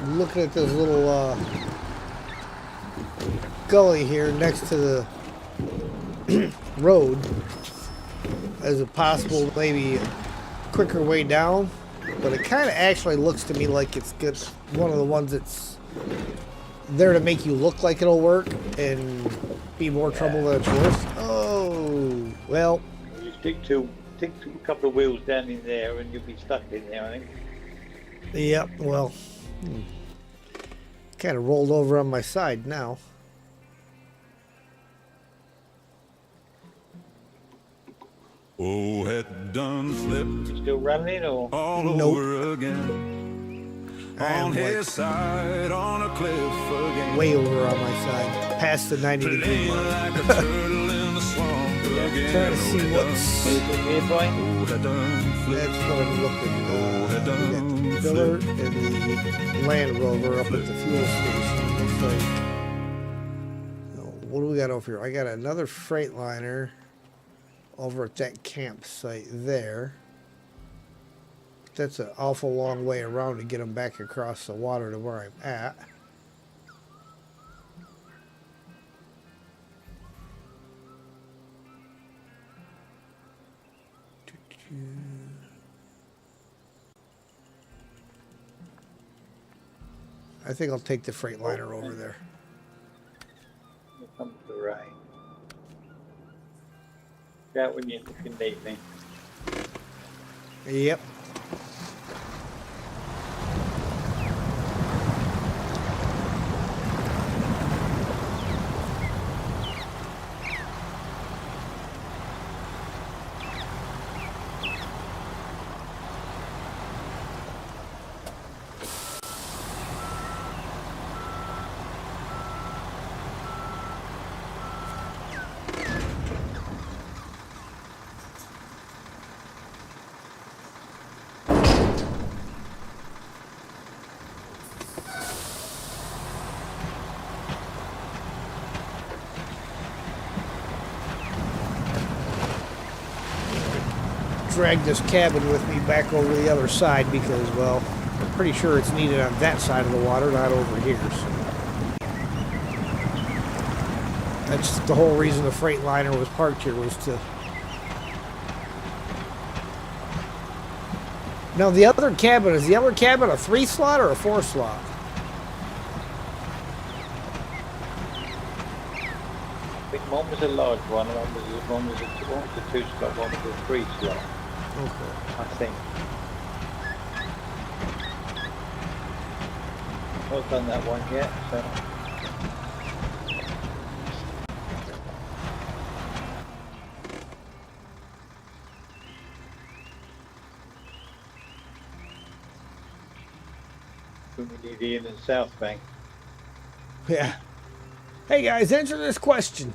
I'm looking at this little gully here next to the road as a possible maybe quicker way down, but it kind of actually looks to me like it's good, one of the ones that's there to make you look like it'll work and be more trouble than it's worth. Oh, well. You stick a couple of wheels down in there and you'll be stuck in there, I think. Yep, well, kind of rolled over on my side now. Oh, head done flipped You still running or? all Nope. over again. I am On his side, on a cliff again. way over on my side, past the 90-degree Playing mark. like a turtle in the swamp again. Trying to see what's... Anything nearby? Oh, head done flipped. That's what I'm looking. We got the filler and the Land Rover up at the fuel station. Looks like. What do we got over here? I got another Freightliner over at that campsite there. That's an awful long way around to get them back across the water to where I'm at. I think I'll take the Freightliner over there. Here comes the rain. Shout when you need me. Yep. Drag this cabin with me back over the other side because, well, I'm pretty sure it's needed on that side of the water, not over here. So that's the whole reason the Freightliner was parked here, was to... Now the other cabin, is the other cabin a 3-slot or a 4-slot? I think one was a large one, one was a 2-slot, one was a 3-slot. Okay. I think. I've not done that one yet, so. We need the in and south bank. Yeah. Hey guys, answer this question.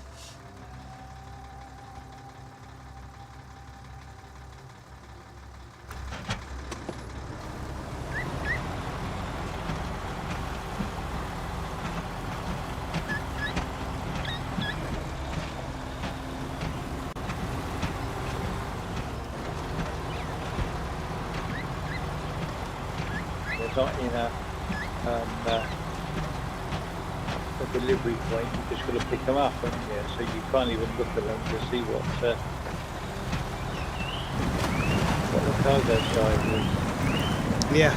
They're not in a delivery point. You just got to pick them up, haven't you? So you can't even look at them to see what the cargo size is. Yeah.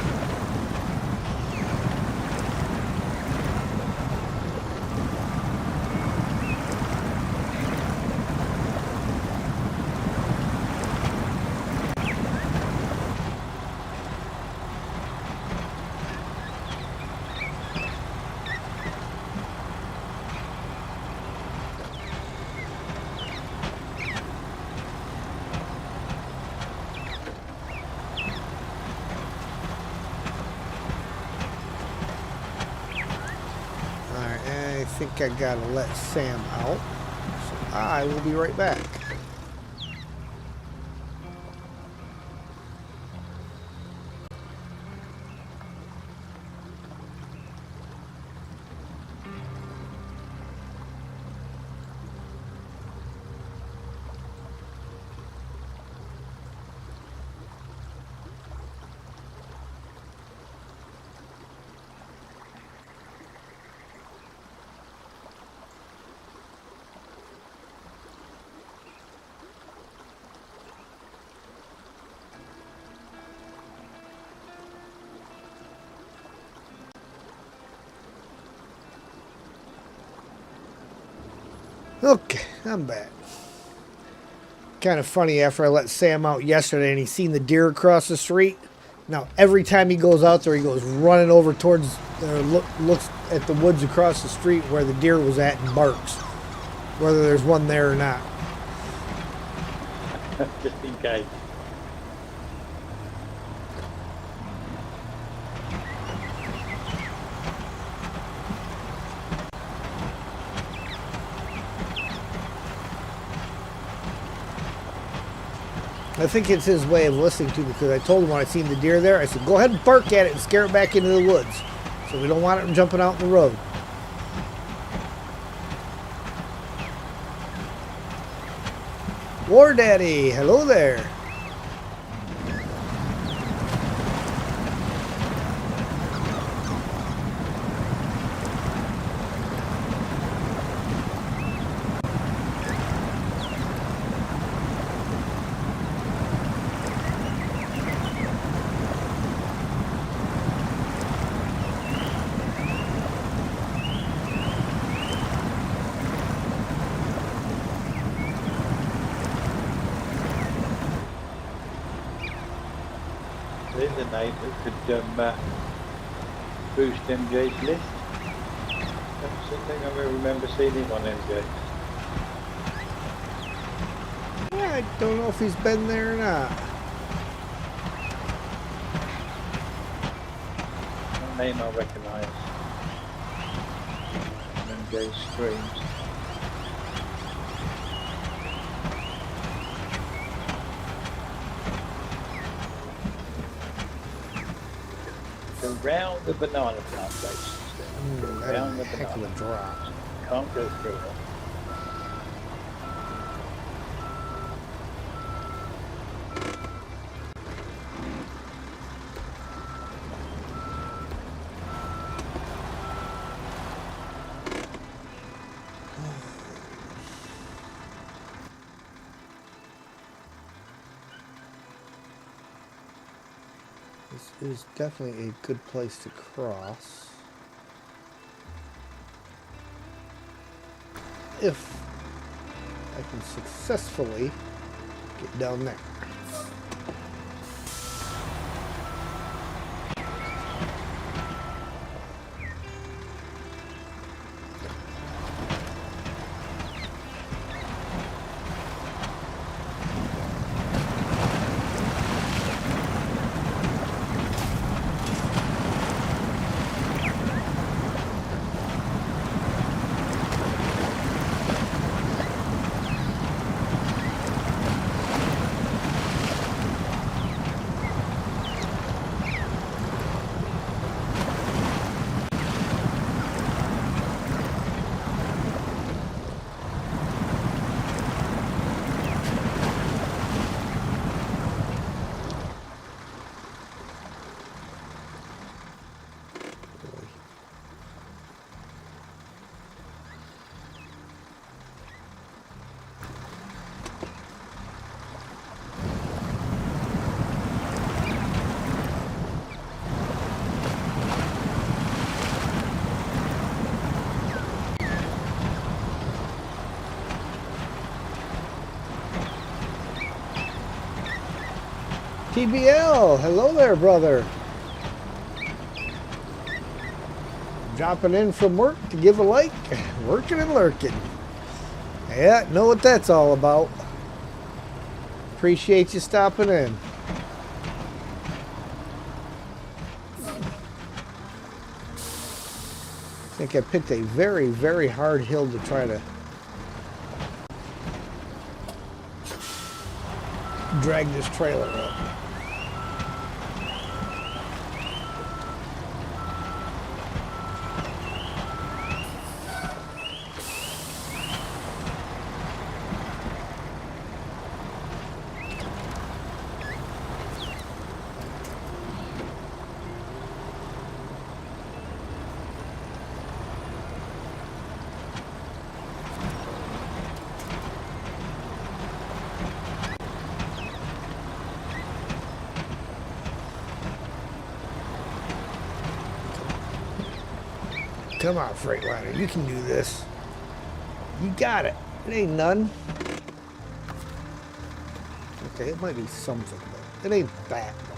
think I gotta let Sam out. So I will be right back. Okay, I'm back. Kind of funny, after I let Sam out yesterday and he seen the deer across the street. Now, every time he goes out there, he goes running over towards, looks at the woods across the street where the deer was at and barks, whether there's one there or not. Just in case. I think it's his way of listening to me, because I told him when I seen the deer there, I said, go ahead and bark at it and scare it back into the woods. So we don't want it jumping out in the road. War Daddy, hello there. There's a name that could boost MJ's list. That's something I remember seeing him on MJ. Yeah, I don't know if he's been there or not. That name I recognise. MJ's streams. Around the banana plantations there. Around the Heck of a banana. drop. Can't go through them. This is definitely a good place to cross. If I can successfully get down there. TBL, hello there, brother. Dropping in from work to give a like, working and lurking. Yeah, know what that's all about. Appreciate you stopping in. I think I picked a very, very hard hill to try to drag this trailer up. Come on, Freightliner, you can do this. You got it. It ain't none. Okay, it might be something, but it ain't that much.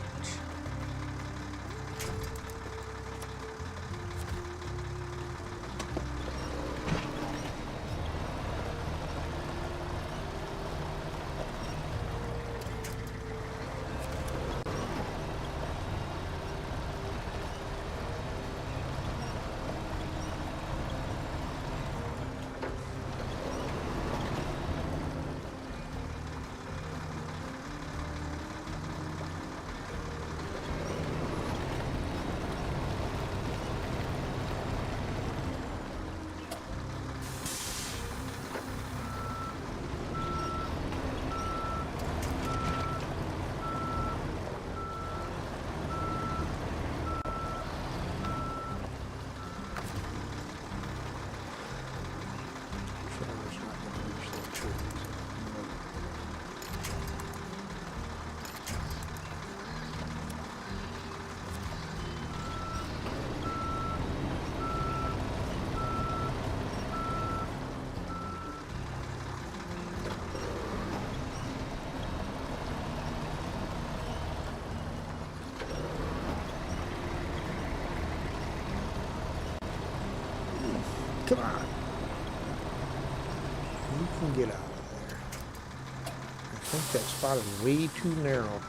Come on. You can get out of there. I think that spot is way too narrow.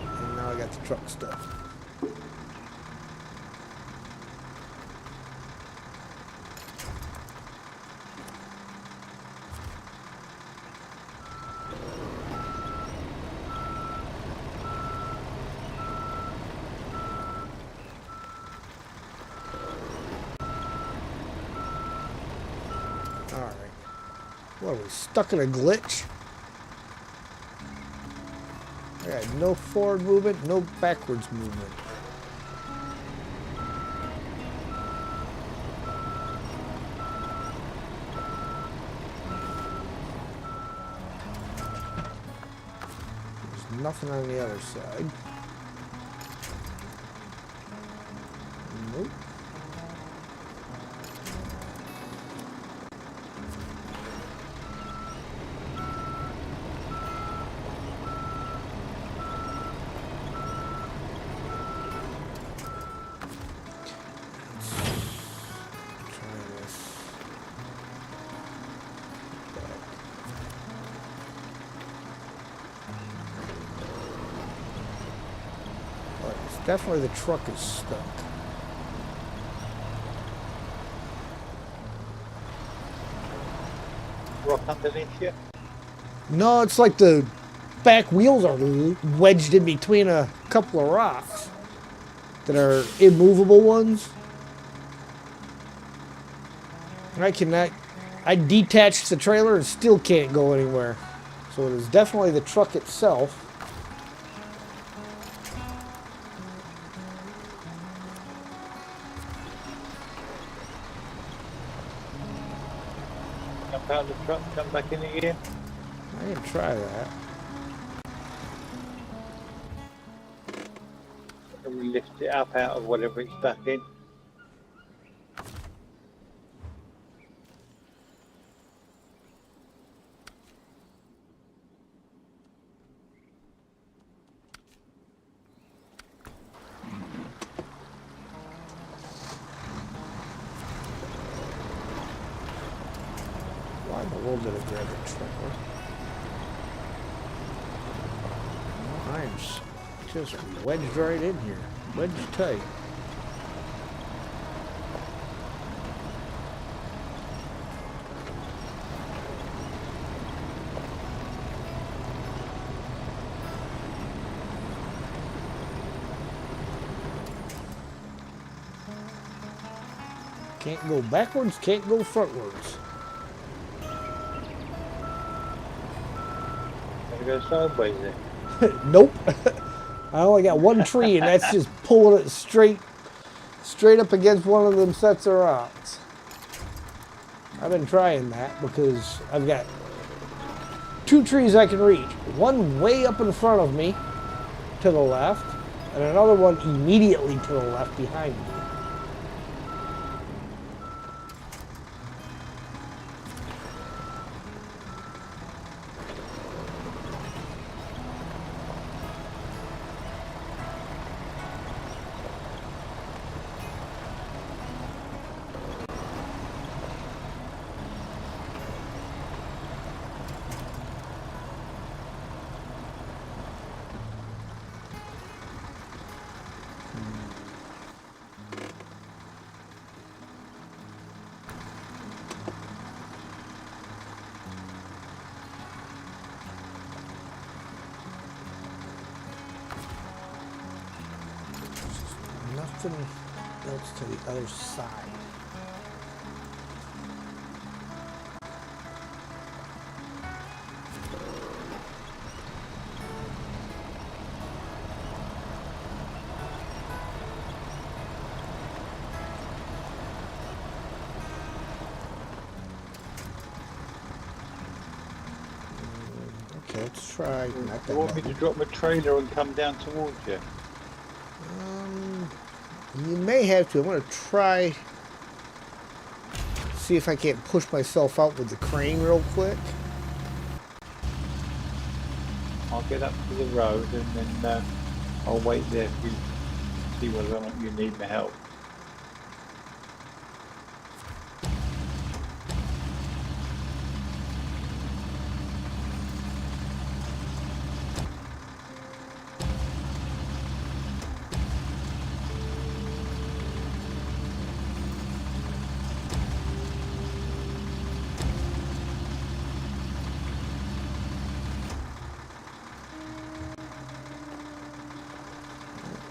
And now I got the truck stuck. What, are we stuck in a glitch? I got no forward movement, no backwards movement. There's nothing on the other side. Nope. Definitely the truck is stuck. Rock underneath you? No, it's like the back wheels are wedged in between a couple of rocks that are immovable ones. I detached the trailer and still can't go anywhere. So it is definitely the truck itself. Jump out of the truck, come back in again. I can try that. And we lift it up out of whatever it's stuck in. Why in the world did I grab a trailer? I'm just wedged right in here. Wedged tight. Can't go backwards, can't go frontwards. Gotta go sideways then. Nope. I only got one tree, and that's just pulling it straight up against one of them sets of rocks. I've been trying that because I've got 2 trees I can reach. One way up in front of me to the left, and another one immediately to the left behind me. Nothing else to the other side. Okay, let's try. Not that You want me to drop my trailer and come down towards you? You may have to. I'm going to try. See if I can't push myself out with the crane real quick. I'll get up to the road and then I'll wait there for you to see whether or not you need my help.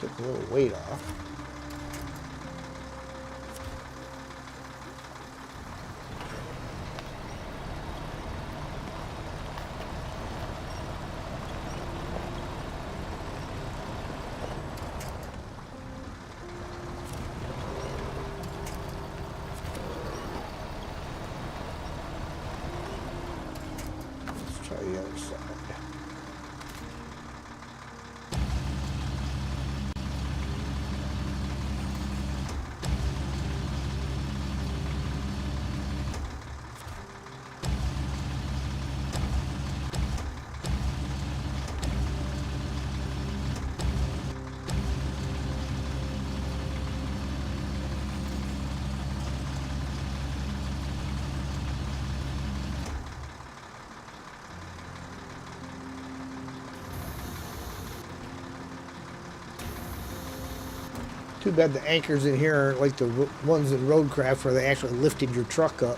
Took a little weight off. Let's try the other side. Too bad the anchors in here aren't like the ones in Roadcraft where they actually lifted your truck up.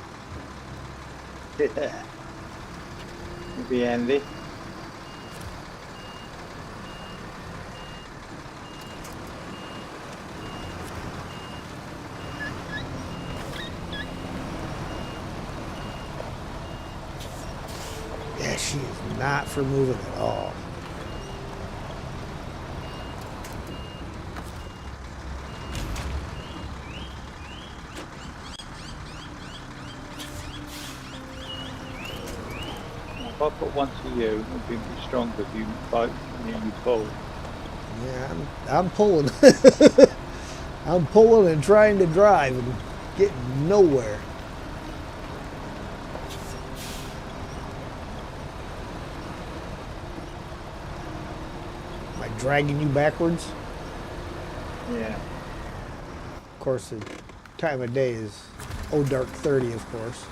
Yeah. It'd be handy. Yeah, she is not for moving at all. If I put one to you, it'd be stronger if you both nearly pull. Yeah, I'm pulling. I'm pulling and trying to drive and getting nowhere. Am I dragging you backwards? Yeah. Of course, the time of day is dark 30, of course.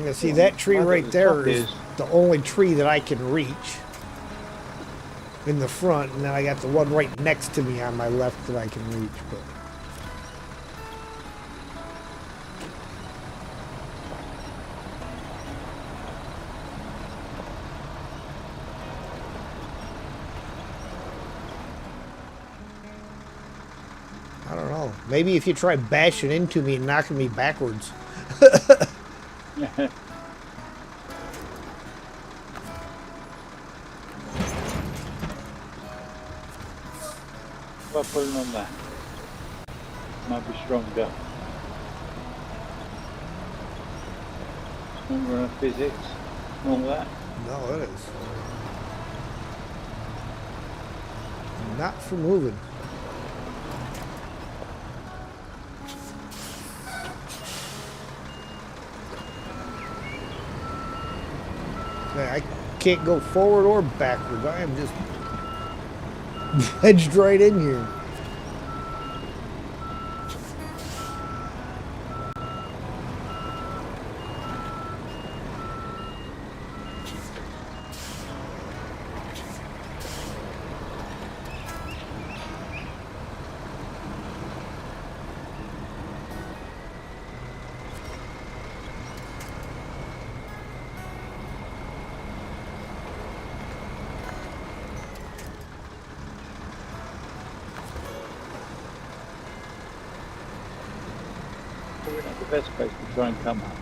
You see that tree Well, right the there top is is- the only tree that I can reach in the front, and then I got the one right next to me on my left that I can reach. But I don't know. Maybe if you try bashing into me and knocking me backwards. Well, put it on that. Might be stronger. Snowrunner physics, and all that. No, it is. Not for moving. Man, I can't go forward or backwards. I am just wedged right in here. Probably not the best place to try and come up.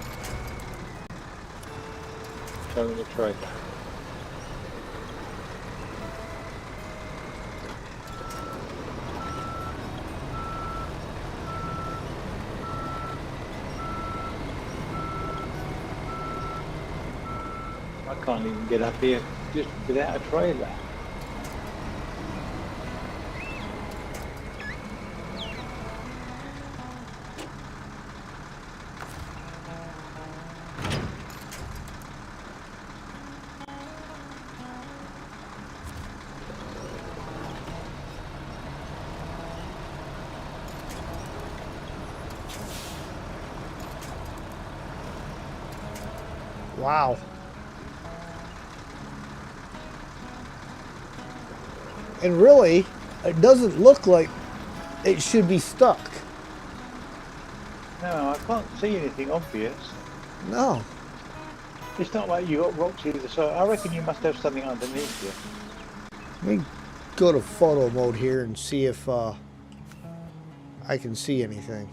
Show me the trailer. I can't even get up here just without a trailer. Wow. And really, it doesn't look like it should be stuck. No, I can't see anything obvious. No. It's not like you got rocks either side. I reckon you must have something underneath you. Let me go to photo mode here and see if I can see anything.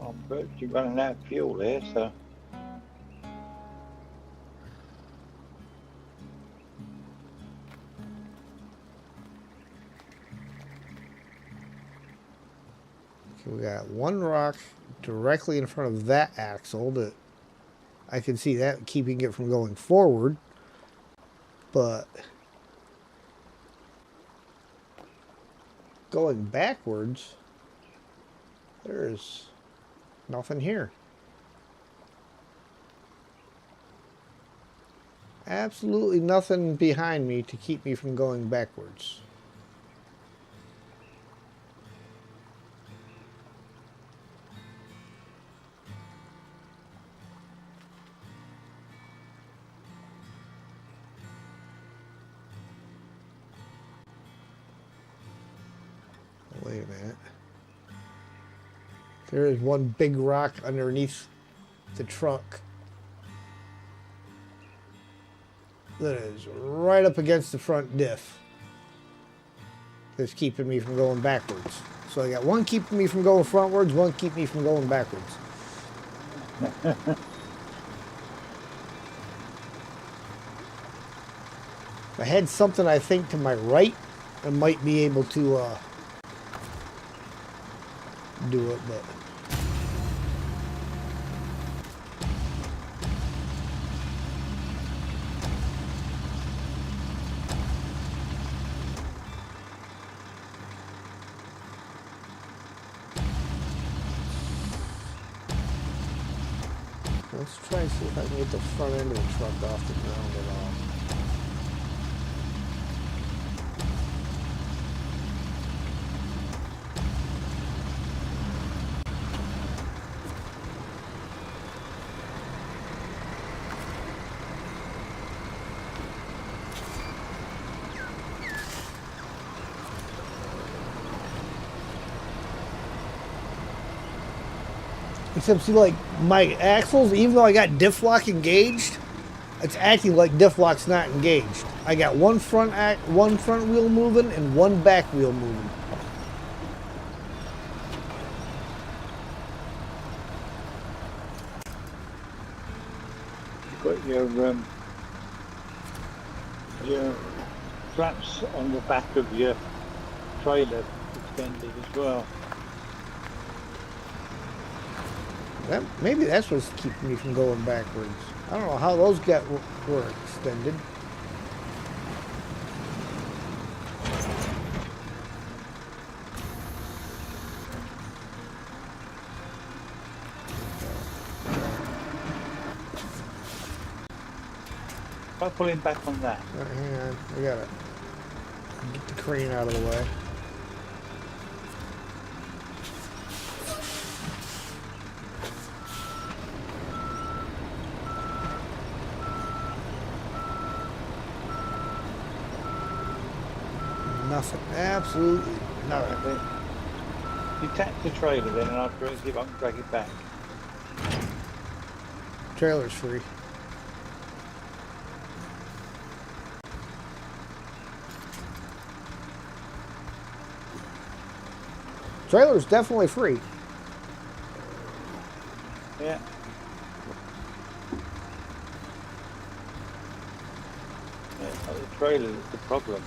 I'm virtually running out of fuel there, so. Okay, we got one rock directly in front of that axle that I can see that keeping it from going forward, but going backwards, there's nothing here. Absolutely nothing behind me to keep me from going backwards. Wait a minute. There is one big rock underneath the trunk that is right up against the front diff that's keeping me from going backwards. So I got one keeping me from going frontwards, one keeping me from going backwards. If I had something, I think, to my right, I might be able to do it, but let's try and see if I can get the front end of the truck off the ground at all. Except see, like my axles, even though I got diff lock engaged, it's acting like diff lock's not engaged. I got one front wheel moving and one back wheel moving. You've got your flaps on the back of your trailer extended as well. Maybe that's what's keeping me from going backwards. I don't know how those were extended. Try pulling back on that. Hang on, I gotta get the crane out of the way. Nothing. Absolutely nothing. Detach the trailer then, and I'll see if I can drag it back. Trailer's free. Trailer's definitely free. Yeah. Yeah, the trailer is the problem.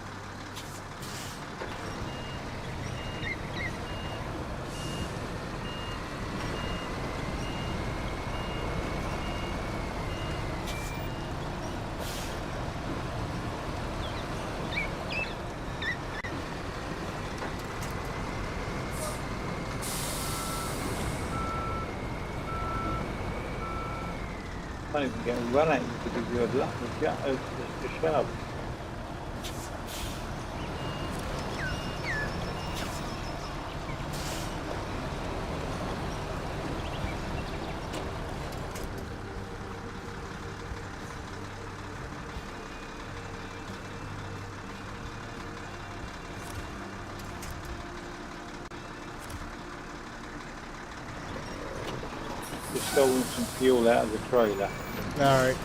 Can't even get a run at you because you're the shove. Just stolen some fuel out of the trailer. All right.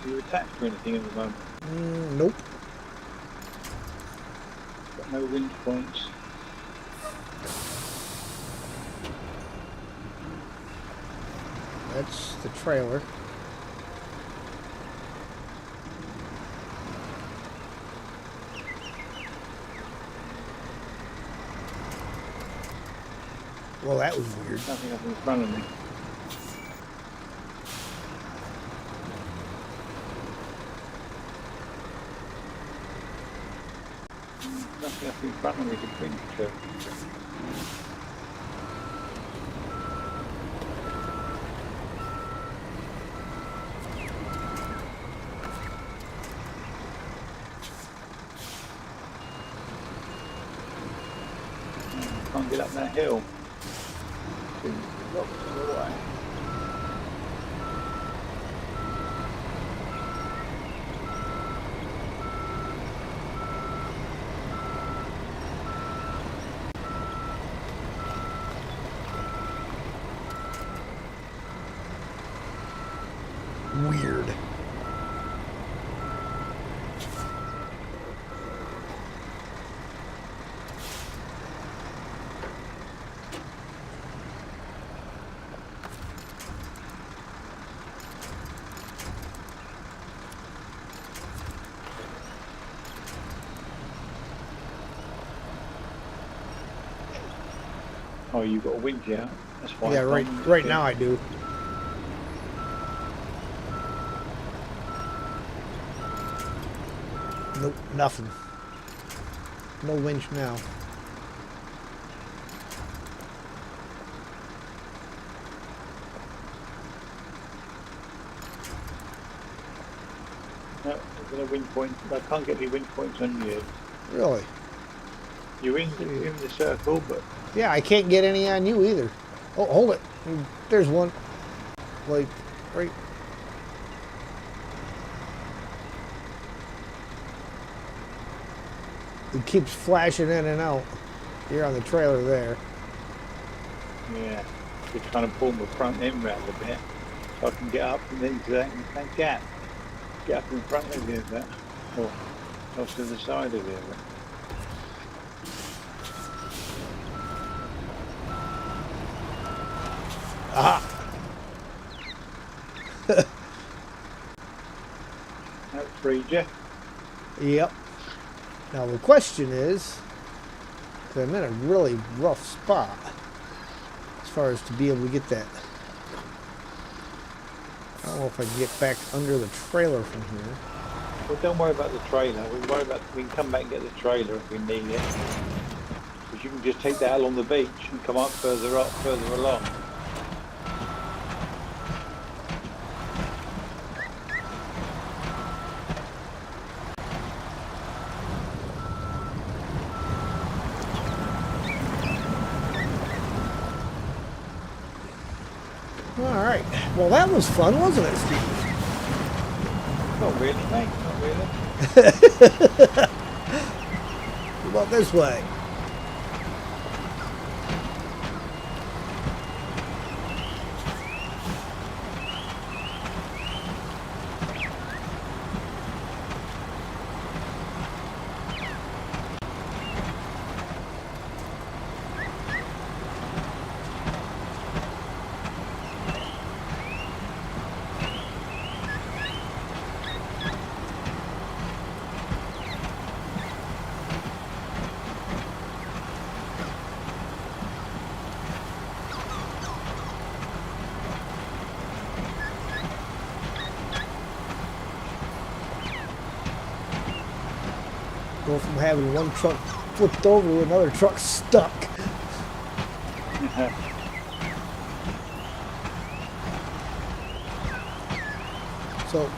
Are you attached to anything at the moment? Nope. Got no winch points. That's the trailer. Well, that was weird. Nothing up in front of me. Nothing up in front of me to bring to. Can't get up that hill. Too rocks in the way. Weird. Oh, you've got a winch out. That's fine. Yeah, right now I do. Nope, nothing. No winch now. No, there's no wind point. I can't get any wind points on you. Really? You're in the circle, but Yeah, I can't get any on you either. Oh, hold it. There's one. Like, right. It keeps flashing in and out. You're on the trailer there. yeah, just trying to pull my front end round a bit so I can get up and into that gap. Get up in front of you, that, or off to the side of it. Aha! That freed you. Yep. Now the question is, 'cause I'm in a really rough spot as far as to be able to get that. I don't know if I can get back under the trailer from here. Well, don't worry about the trailer. We can come back and get the trailer if we need it. Because you can just take that along the beach and come up further along. All right. Well, that was fun, wasn't it, Steve? Not really, mate. Not really. What about this way? Go from having one truck flipped over to another truck stuck. So,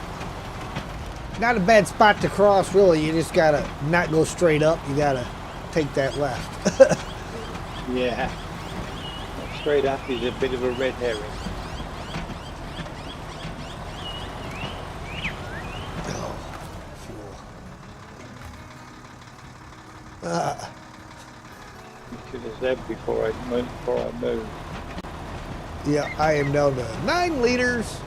not a bad spot to cross, really. You just gotta not go straight up. You gotta take that left. Yeah. Straight up is a bit of a red herring. Oh, fuel. You should have said before I moved. Yeah, I am down to 9 liters.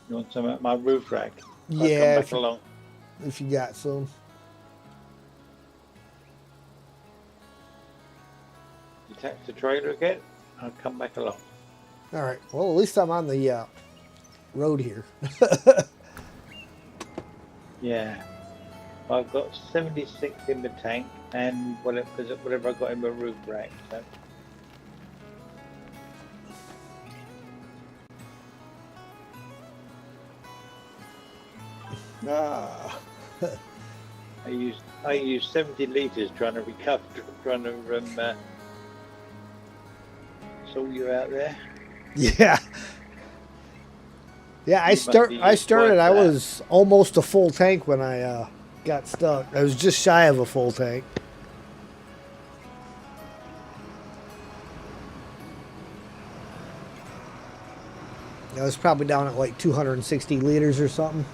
You want some at my roof rack? I'll Yeah, come back along. if you got some. Detach the trailer again. I'll come back along. All right. Well, at least I'm on the road here. Yeah. I've got 76 in the tank and whatever I got in my roof rack. So. Ah. I used 70 liters trying to recover, trying to sort you out there. Yeah. Yeah, I You must be used started. to I that. was almost a full tank when I got stuck. I was just shy of a full tank. I was probably down at like 260 liters or something.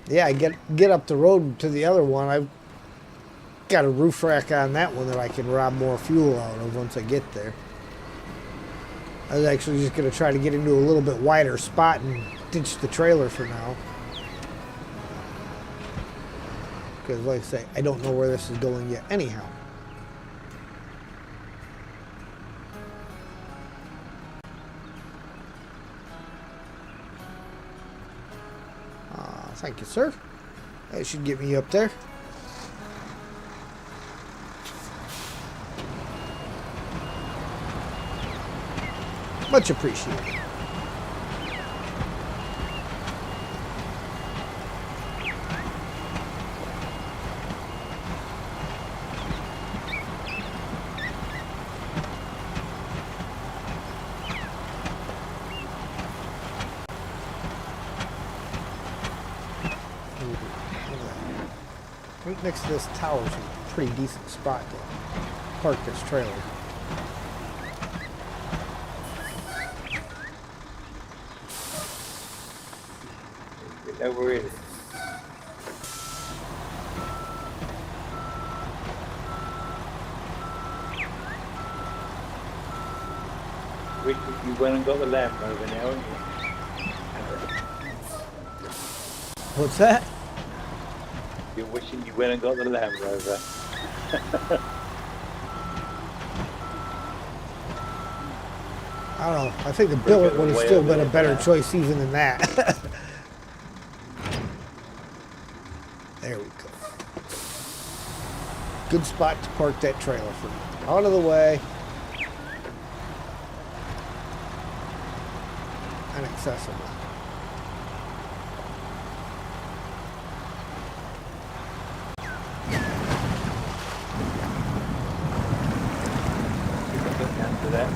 Yeah, I get up the road to the other one. I've got a roof rack on that one that I can rob more fuel out of once I get there. I was actually just going to try to get into a little bit wider spot and ditch the trailer for now. Because like I say, I don't know where this is going yet anyhow. Thank you, sir. That should get me up there. Much appreciated. Right next to this tower is a pretty decent spot to park this trailer. Over it. Richard, you went and got the Land Rover now, haven't you? What's that? You're wishing you went and got the Land Rover. I don't know. I think the billet would have still been a better choice even than that. There we go. Good spot to park that trailer for me. Out of the way. Inaccessible. After that,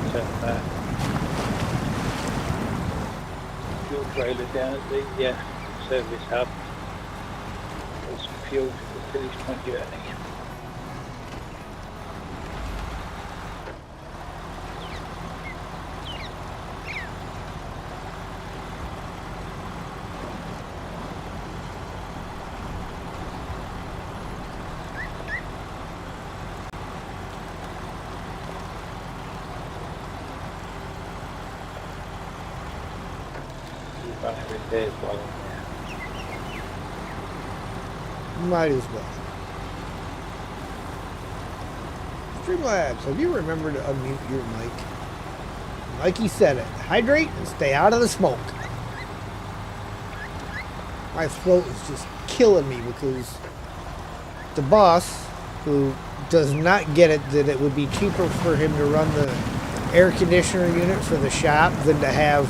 fuel trailer down at the service hub. There's some fuel to finish my journey. Might as well. Streamlabs, have you remembered to unmute your mic? Mikey said it. Hydrate and stay out of the smoke. My throat is just killing me because the boss, who does not get it that it would be cheaper for him to run the air conditioner unit for the shop than to have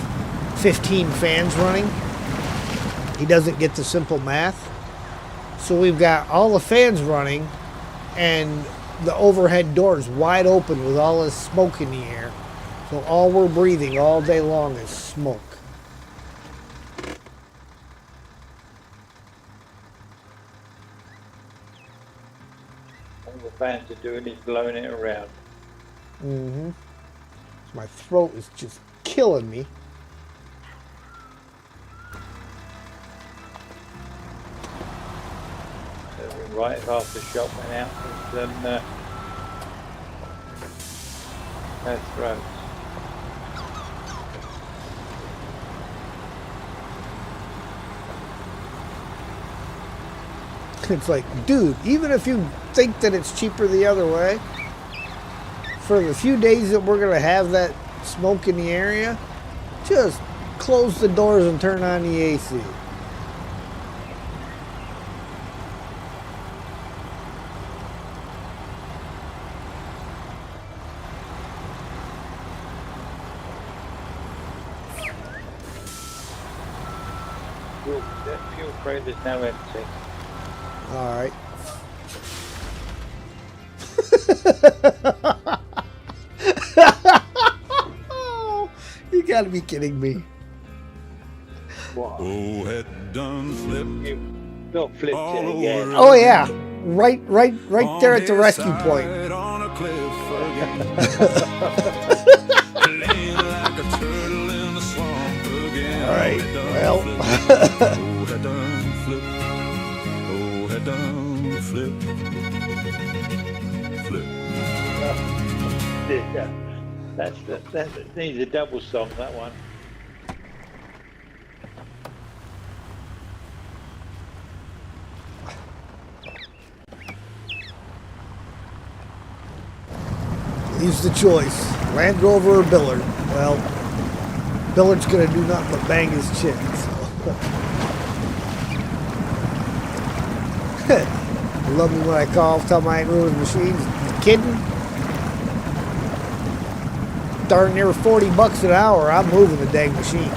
15 fans running. He doesn't get the simple math. So we've got all the fans running and the overhead doors wide open with all this smoke in the air. So all we're breathing all day long is smoke. All the fans are doing is blowing it around. Mm-hmm. My throat is just killing me. Right after the shop went out, and then that's right. It's like, dude, even if you think that it's cheaper the other way, for the few days that we're going to have that smoke in the area, just close the doors and turn on the AC. That fuel crate is now empty. All right. You gotta be kidding me. What? Oh, head done flip. You not flipped it again. Oh yeah, right there at the rescue point. On a cliff again. Laying like a turtle in the swamp again. All right. Well. Oh, head done flip. Oh, head done flip. Flip. Yeah. That needs a double song, that one. He's the choice. Land Rover or Billard. Well, Billard's gonna do nothing but bang his chin. So. Love me when I call, tell me I ain't moving machines. You kidding? Darn near $40 an hour, I'm moving the dang machines.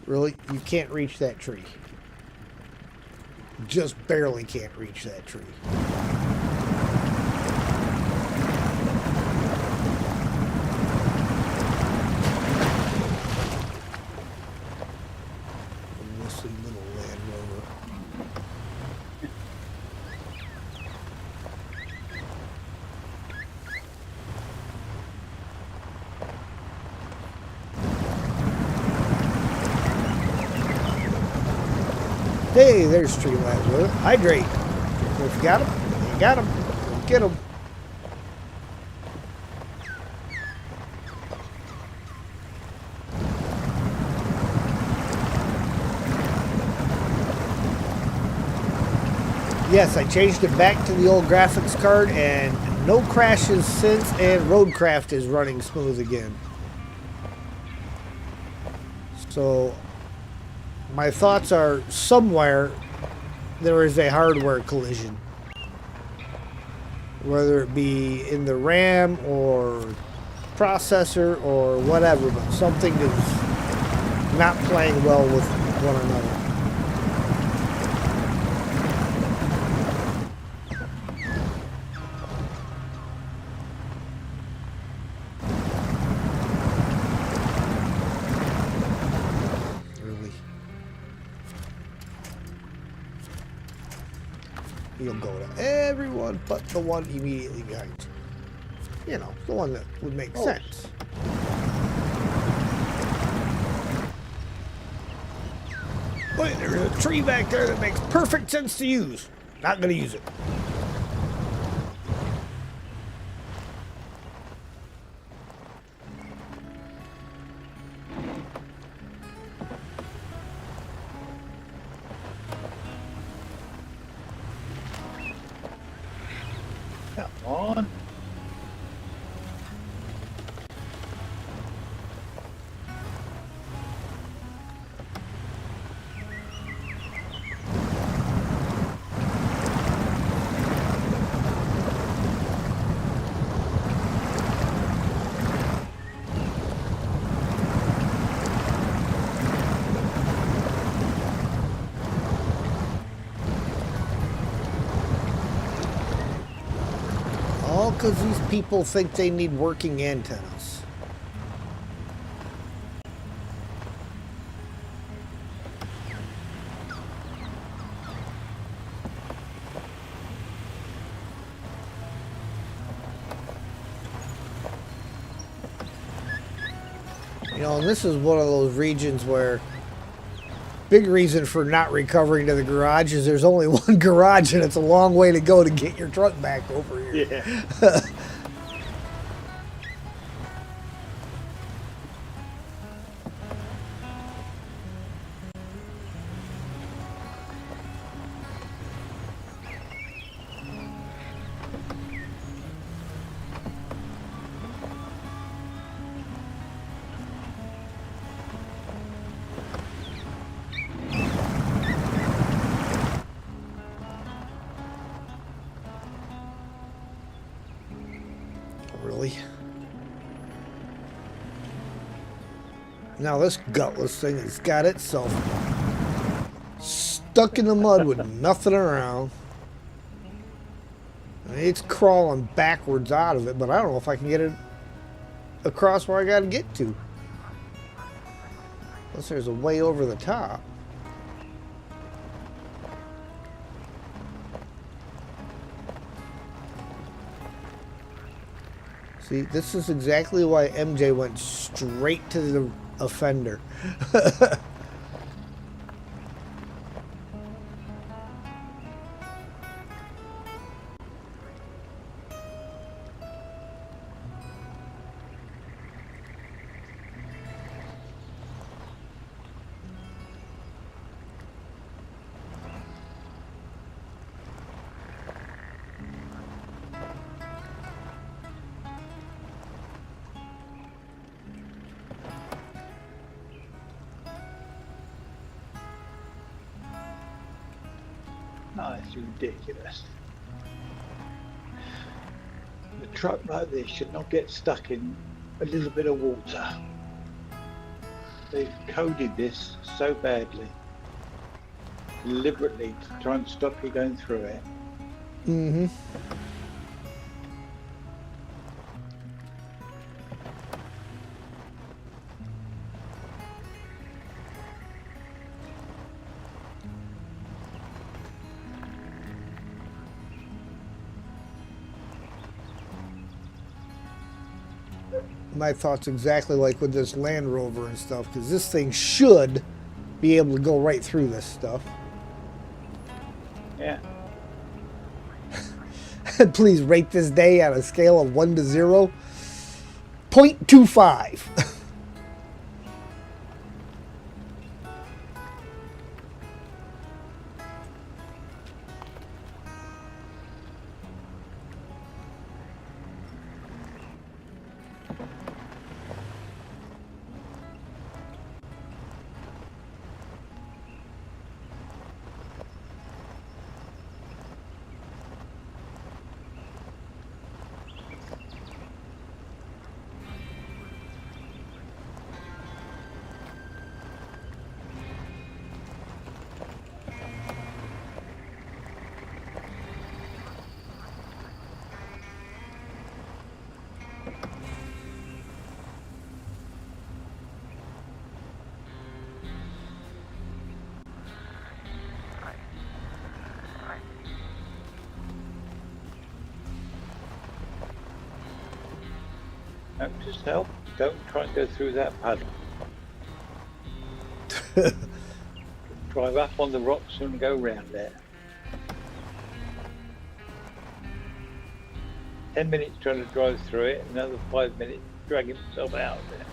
Really? You can't reach that tree. Just barely can't reach that tree. Missing little Land Rover. Hey, there's Streamlabs with it. Hydrate. If you got him, you got him. Get him. Yes, I changed it back to the old graphics card and no crashes since, and Roadcraft is running smooth again. So my thoughts are somewhere there is a hardware collision. Whether it be in the RAM or processor or whatever, but something is not playing well with one another. You'll go to everyone but the one immediately behind you. You know, the one that would make sense. Wait, there's a tree back there that makes perfect sense to use. Not gonna use it. Come on. All because these people think they need working antennas. You know, and this is one of those regions where big reason for not recovering to the garage is there's only one garage and it's a long way to go to get your truck back over here. Yeah. Really? Now this gutless thing has got itself stuck in the mud with nothing around. And it's crawling backwards out of it, but I don't know if I can get it across where I gotta get to. Unless there's a way over the top. See, this is exactly why MJ went straight to the offender. No, it's ridiculous. A truck like this should not get stuck in a little bit of water. They've coded this so badly, deliberately, to try and stop you going through it. Mm-hmm. My thoughts exactly like with this Land Rover and stuff, because this thing should be able to go right through this stuff. Yeah. Please rate this day on a scale of 1 to 0. 0.25. Note to self, don't try and go through that puddle. Drive up on the rocks and go round there. 10 minutes trying to drive through it, another 5 minutes dragging himself out of there.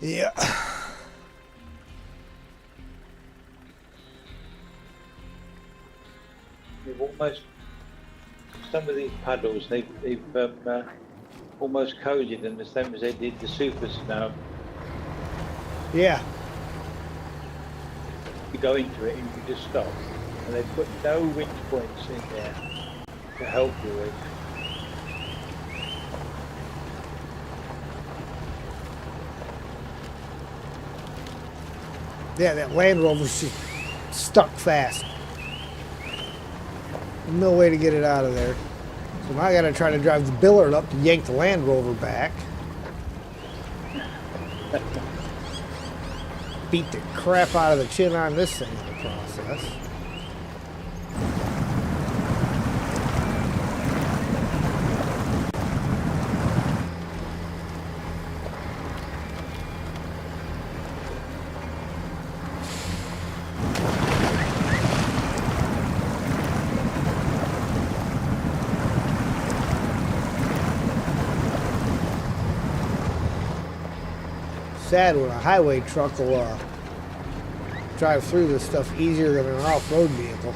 Yeah. They've almost, some of these puddles, they've almost coded them the same as they did the super snow. Yeah. You go into it and you just stop. And they put no winch points in there to help you with. Yeah, that Land Rover's just stuck fast. No way to get it out of there. So now I gotta try to drive the Billard up to yank the Land Rover back. Beat the crap out of the chin on this thing in the process. Sad when a highway truck will drive through this stuff easier than an off-road vehicle.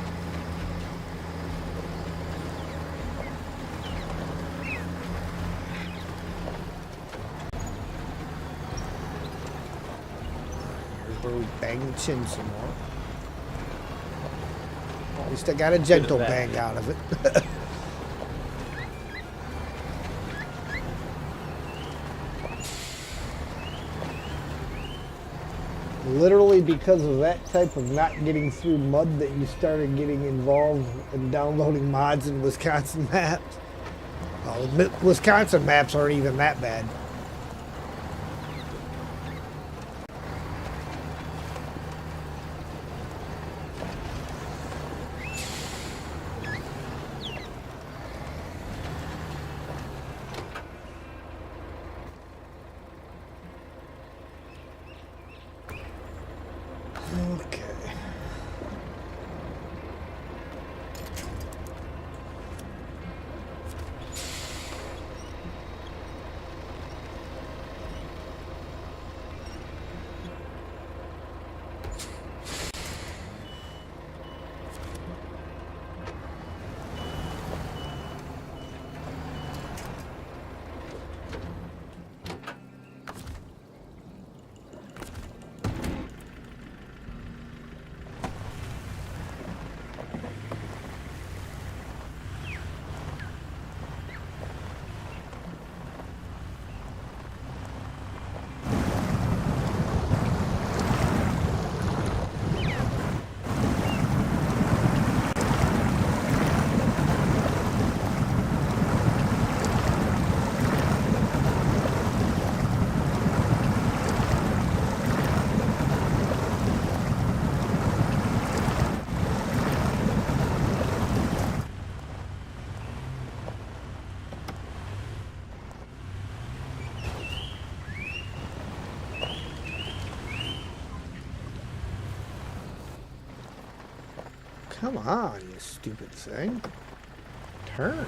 Here's where we bang the chin some more. At least I got a gentle bang out of it. Literally because of that type of not getting through mud that you started getting involved in downloading mods in Wisconsin maps. Oh, the Wisconsin maps aren't even that bad. Okay. Come on, you stupid thing. Turn.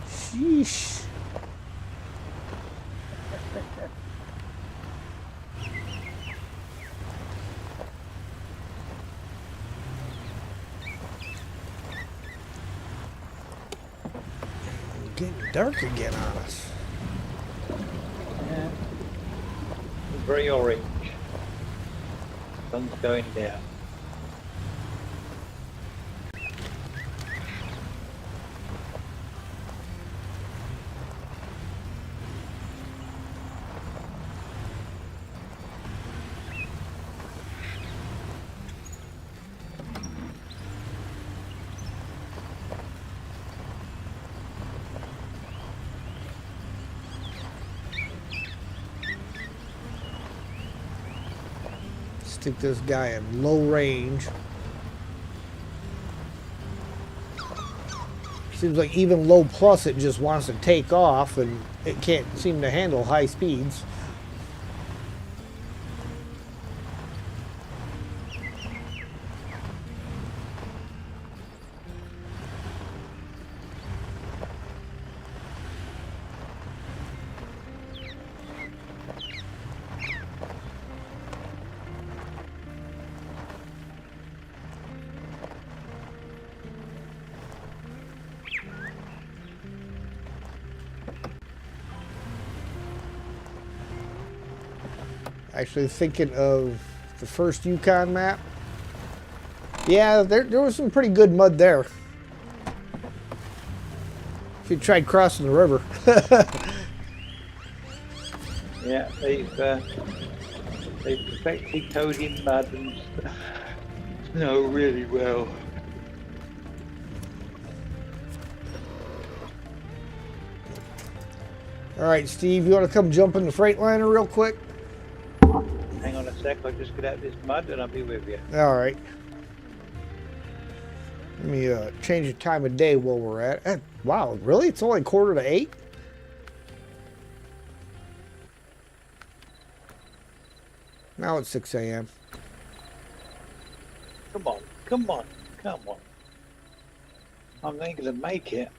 Sheesh. Getting dark again on us. Yeah. Very orange. Sun's going down. Stick this guy in low range. Seems like even low plus it just wants to take off and it can't seem to handle high speeds. Actually thinking of the first Yukon map. Yeah, there was some pretty good mud there. If you tried crossing the river. Yeah, they've perfected coding mud and snow really well. All right, Steve, you want to come jump in the Freightliner real quick? Hang on a sec, I'll just get out of this mud and I'll be with you. All right. Let me change the time of day while we're at it. Wow, really? It's only 7:45? Now it's 6 a.m. Come on, come on, come on. I'm not going to make it.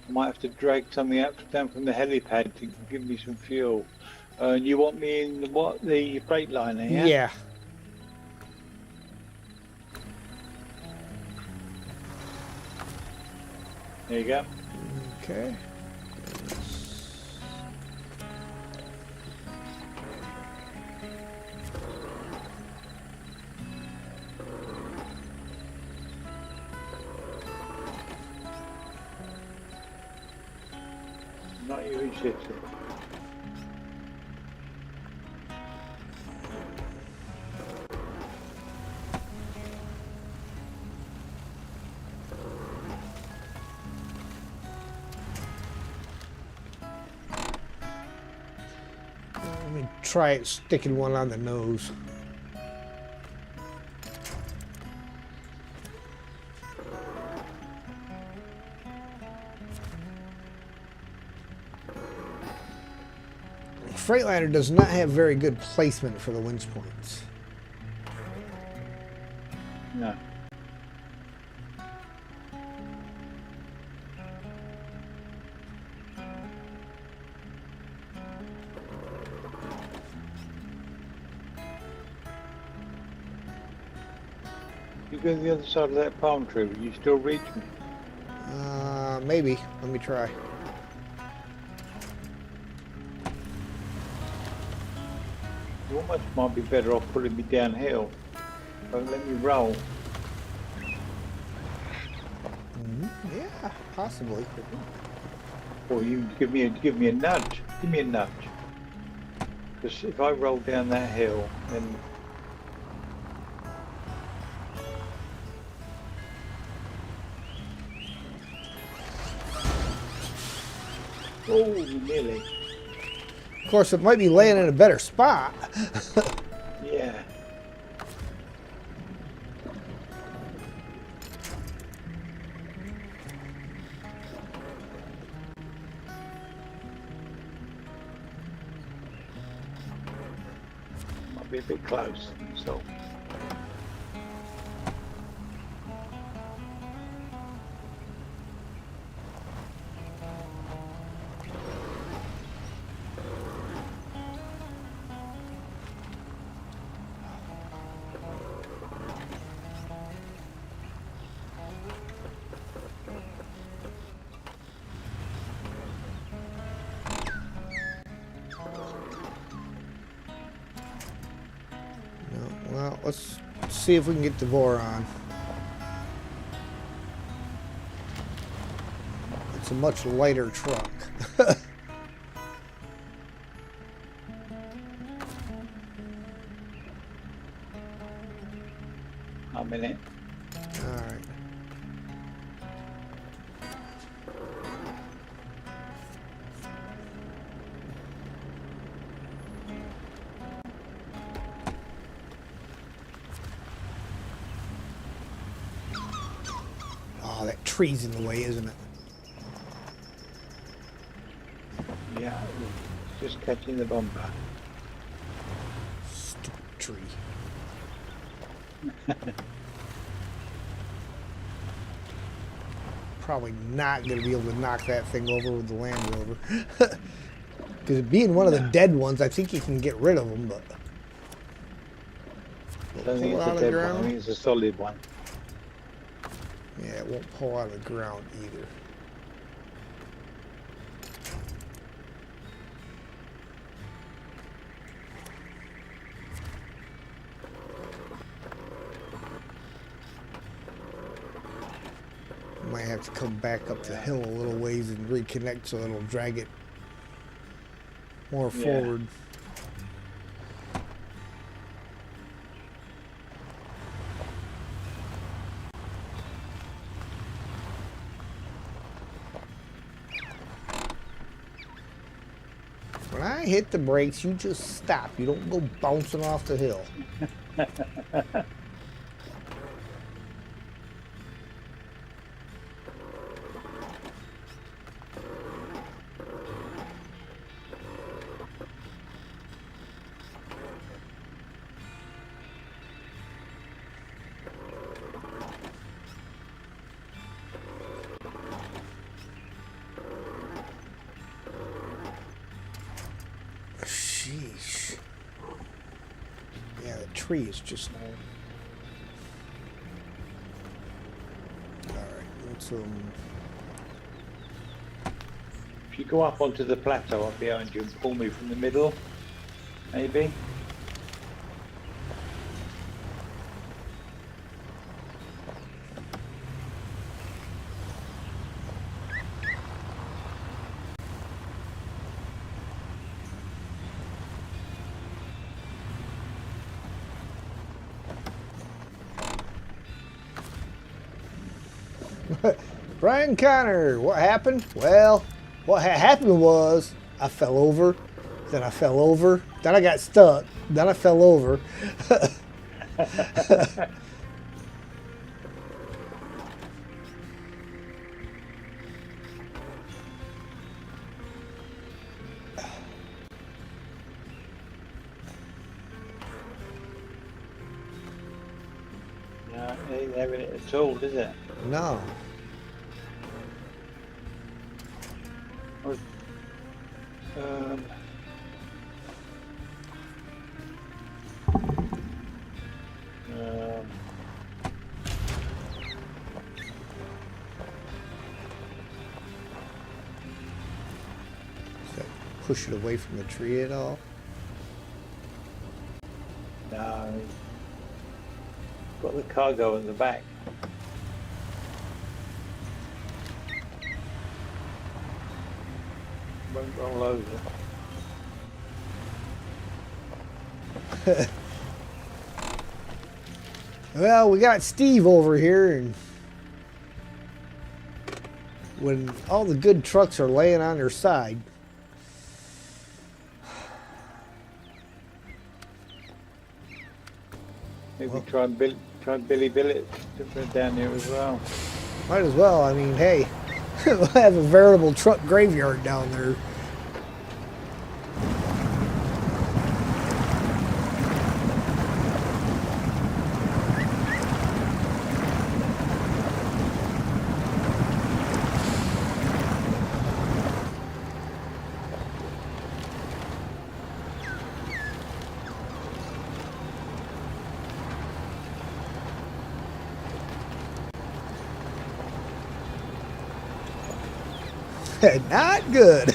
I might have to drag something up down from the helipad to give me some fuel. And you want me in the what? The Freightliner, yeah? Yeah. There you go. Okay. Not you, shit. me try it sticking one on the nose. Freightliner does not have very good placement for the winch points. No. You go to the other side of that palm tree, will you still reach me? Maybe. Let me try. You almost might be better off pulling me downhill. Don't let me roll. Yeah, possibly. Or you give me a nudge. Give me a nudge. Because if I roll down that hill, then oh, nearly. Of course, it might be laying in a better spot. Yeah. Might be a bit close, so. Well, let's see if we can get the bore on. It's a much lighter truck. I'm in it. All right. Oh, that tree's in the way, isn't it? Yeah, just catching the bumper. Stupid tree. Probably not going to be able to knock that thing over with the Land Rover. Because being one of the dead ones, I think you can get rid of them, but... I don't think it's a dead one, I think it's a solid one. Yeah, it won't pull out of the ground either. Might have to come back up the hill a little ways and reconnect so it'll drag it more forward. When I hit the brakes, you just stop. You don't go bouncing off the hill. Sheesh. Yeah, the tree is just... Alright, let's If you go up onto the plateau up behind you and pull me from the middle, maybe. Brian Connor, what happened? Well, what happened was I fell over, then I fell over, Then I got stuck. Then I fell over. No, it ain't having it at all, is it? No. Um, um, Does that push it away from the tree at all? no. Got the cargo in the back. Won't roll over. Well, we got Steve over here, and when all the good trucks are laying on their side, Maybe try and Billy Bill it down here as well. might as well. I mean, hey, we'll have a veritable truck graveyard down there. Not good.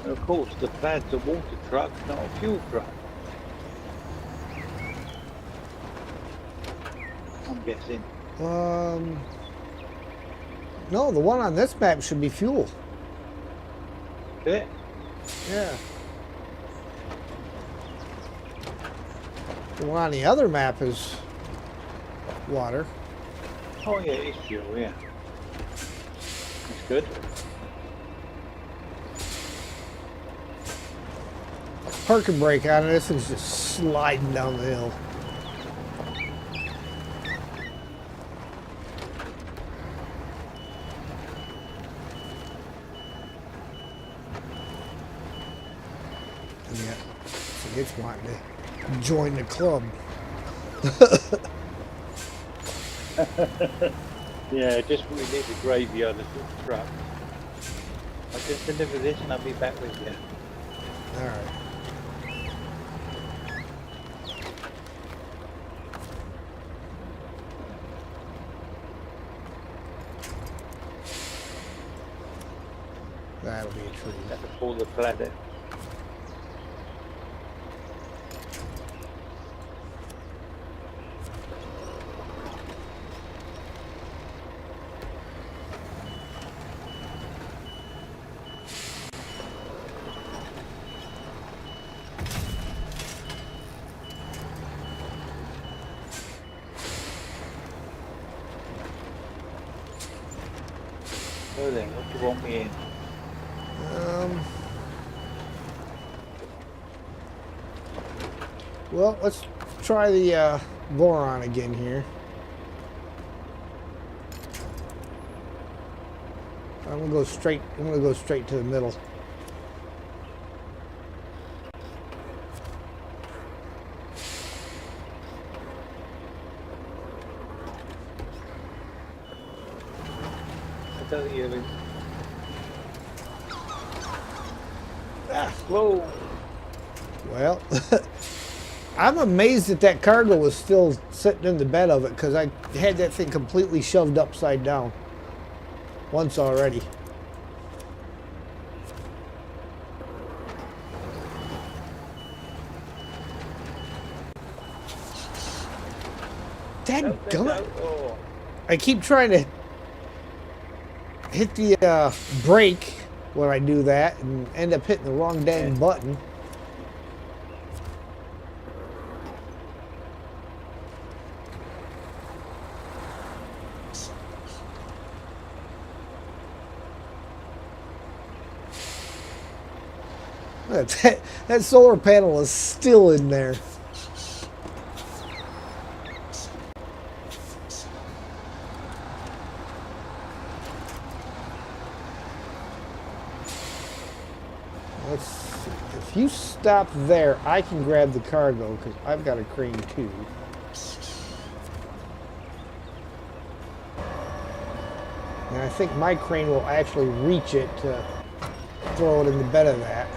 And of course, the Plaid's a water truck, not a fuel truck. I'm guessing. No, the one on this map should be fuel. Is it? Yeah. The one on the other map is water. Oh yeah, it's fuel, yeah. That's good. Park and brake on it. This thing's just sliding down the hill. Yeah, so it's wanting to join the club. Yeah, just we need a graveyard of the truck. I'll just deliver this and I'll be back with you. All right. That'll be a tree. Have to pull the Plaid out. So then, what do you want me in? Well, let's try the boron again here. I'm gonna go straight. I'm gonna go straight to the middle. I don't think you're whoa. Well, I'm amazed that that cargo was still sitting in the bed of it because I had that thing completely shoved upside down once already. Dadgummit. Oh, I keep trying to hit the brake when I do that and end up hitting the wrong dang button. That solar panel is still in there. Let's see. If you stop there, I can grab the cargo because I've got a crane too. And I think my crane will actually reach it to throw it in the bed of that.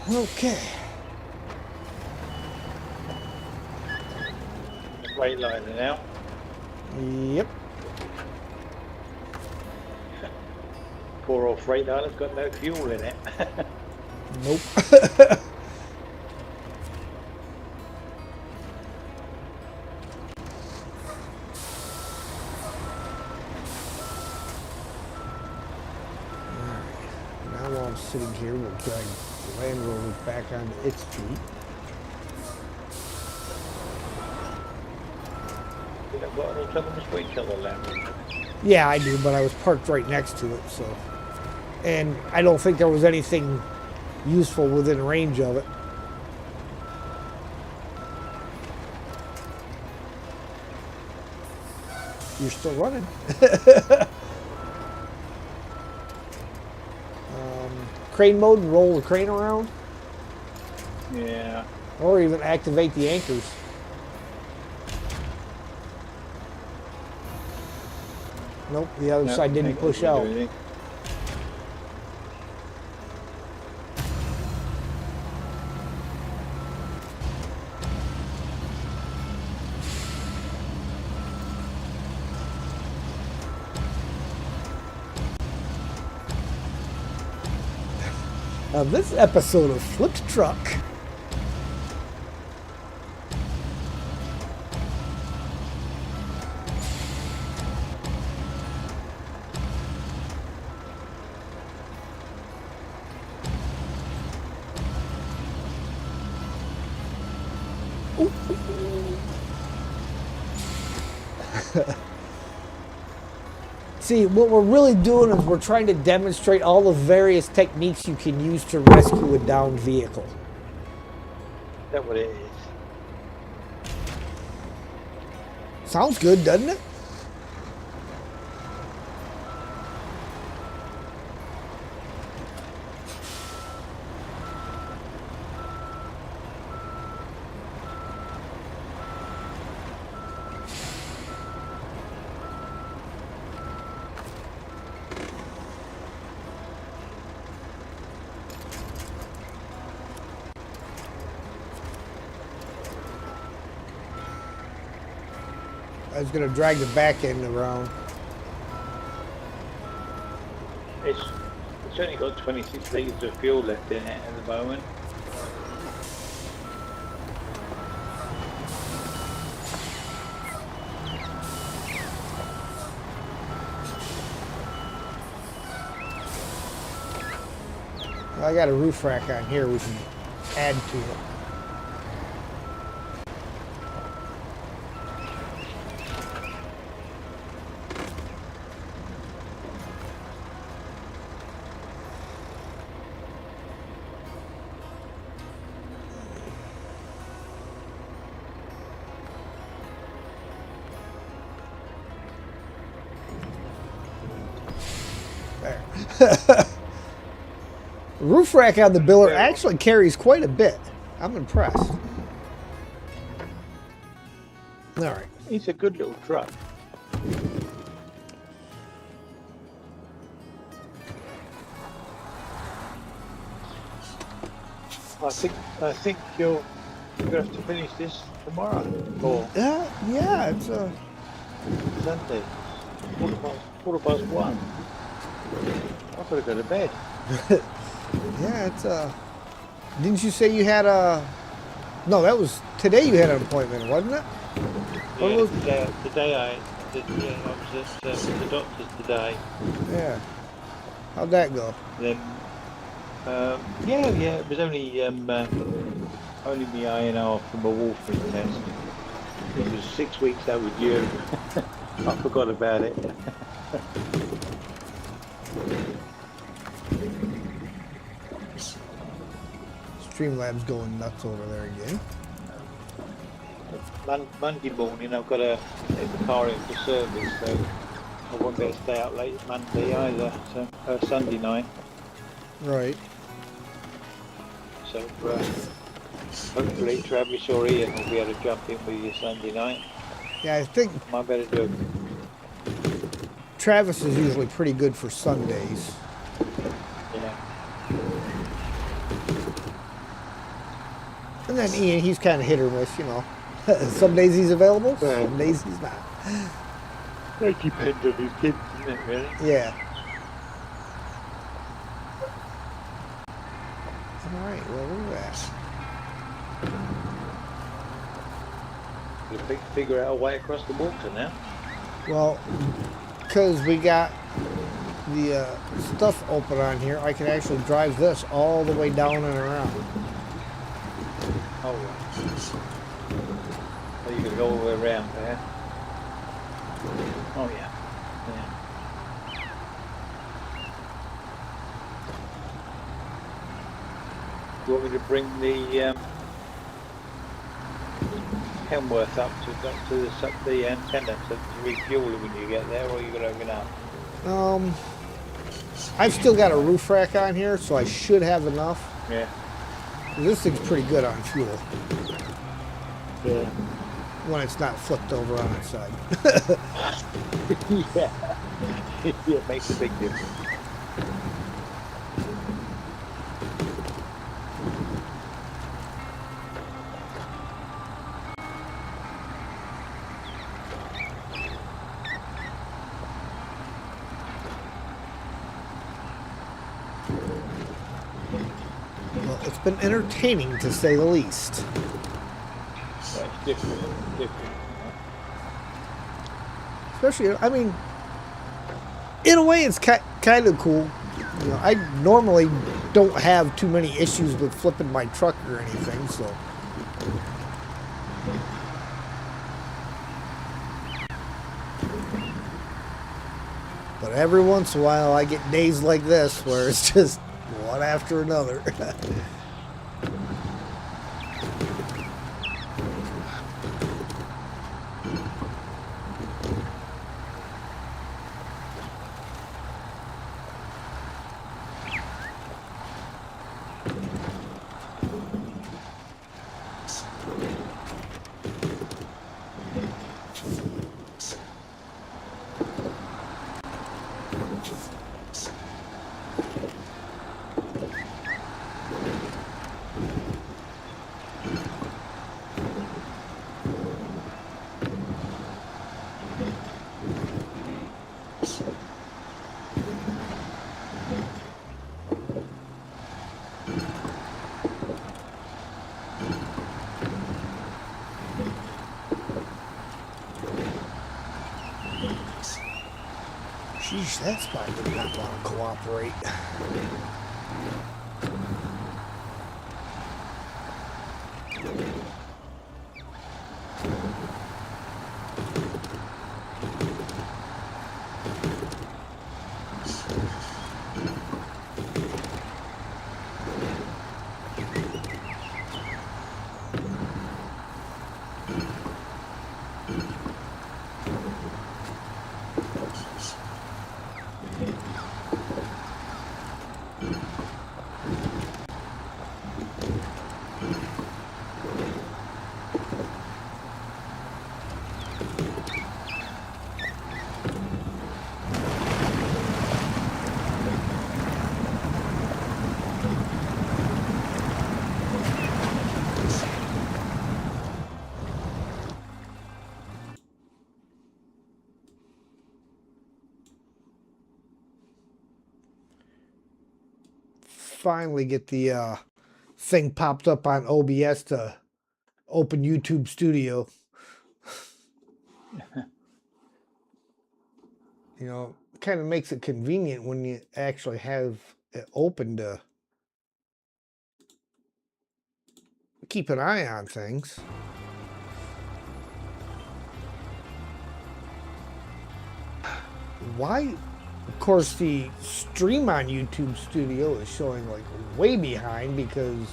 Okay. weight lining out. Yep. Poor old Freightliner's got no fuel in it. Nope. Now while I'm sitting here, we'll drag the Land Rover back onto its feet. You know, got an autonomous weight shuttle Land Rover. Yeah, I do, but I was parked right next to it, so. And I don't think there was anything useful within range of it. You're still running. Crane mode and roll the crane around, Yeah. or even activate the anchors. Nope, the other No, side didn't ain't push gonna out. do anything. This episode of Flipped Truck. See, what we're really doing is we're trying to demonstrate all the various techniques you can use to rescue a downed vehicle. Is that what it is? Sounds good, doesn't it? I was going to drag the back end around. It's only got 26 litres of fuel left in it at the moment. I got a roof rack on here we can add to it. There. The roof rack on the Biller actually carries quite a bit. I'm impressed. All right. It's a good little truck. I think you're gonna have to finish this tomorrow or Yeah, it's a. Sunday. Quarter past 1. I've got to go to bed. Yeah, it's a. Didn't you say you had a? No, that was today. You had an appointment, wasn't it? What Yeah, was- today I was at the doctor's today. Yeah. How'd that go? Then yeah, it was only me INR from a warfarin test. It was 6 weeks overdue. I forgot about it. Streamlabs going nuts over there again. Monday morning I've got to take the car in for service, so I won't be able to stay out late Monday either. So Sunday night. Right. So hopefully Travis or Ian will be able to jump in with you Sunday night. Yeah, I think Might better do it. Travis is usually pretty good for Sundays. Yeah. And then Ian, he's kind of hit or miss, you know. Some days he's available, Right. some days he's not. It depends on his kids, isn't it, really? Yeah. All right, well, look at that. You figure out a way across the water now. Well, because we got the stuff open on here, I can actually drive this all the way down and around. Oh, right. So you're going to go all the way around there? Oh, yeah. You want me to bring the Kenworth up to the antenna to refuel it when you get there, or you got to open up? I've still got a roof rack on here, so I should have enough. Yeah. This thing's pretty good on fuel Yeah. when it's not flipped over on its side. Yeah. Yeah, it makes a big difference. Well, it's been entertaining to say the least. Yeah, it's different. Especially, I mean, in a way, it's kind of cool. You know, I normally don't have too many issues with flipping my truck or anything, so. But every once in a while, I get days like this where it's just one after another. Sheesh, that spot did not want to cooperate. Finally get the thing popped up on OBS to open YouTube Studio. You know, kind of makes it convenient when you actually have it open to keep an eye on things. Why? Of course, the stream on YouTube Studio is showing like way behind because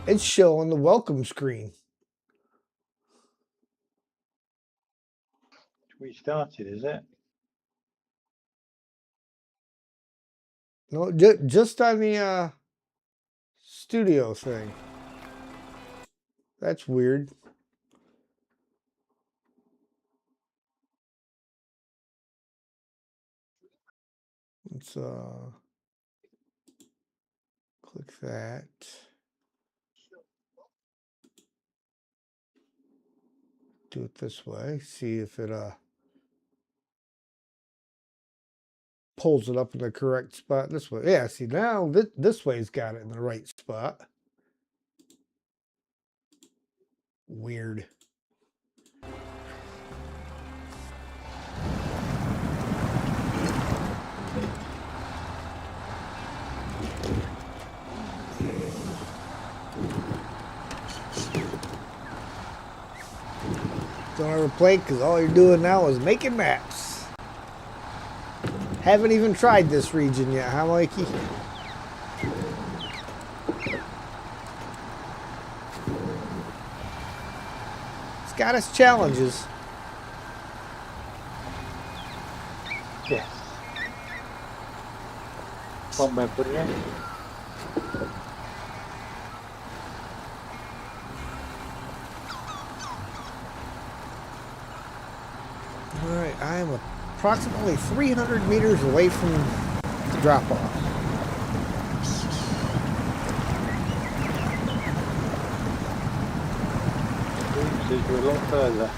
it's showing the welcome screen. We started, is it? No, just on the studio thing. That's weird. Let's click that. Do it this way. See if it pulls it up in the correct spot this way. Yeah, see now this way's got it in the right spot. Weird. Don't ever play because all you're doing now is making maps. Haven't even tried this region yet, huh, Mikey? It's got its challenges. Yes. One more, put it in. Alright, I am approximately 300 meters away from the drop-off. You're a lot further.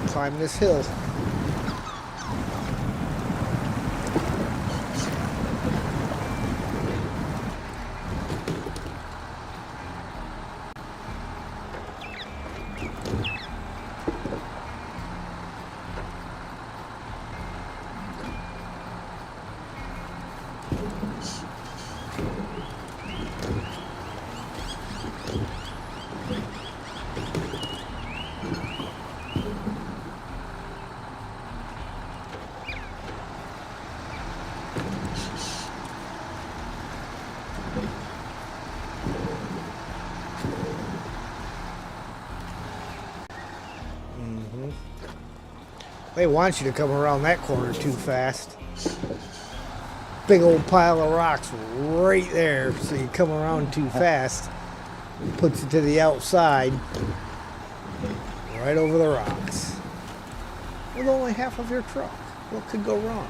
Climb this hill. They want you to come around that corner too fast. Big old pile of rocks right there, so you come around too fast. Puts it to the outside, right over the rocks. With only half of your truck, what could go wrong?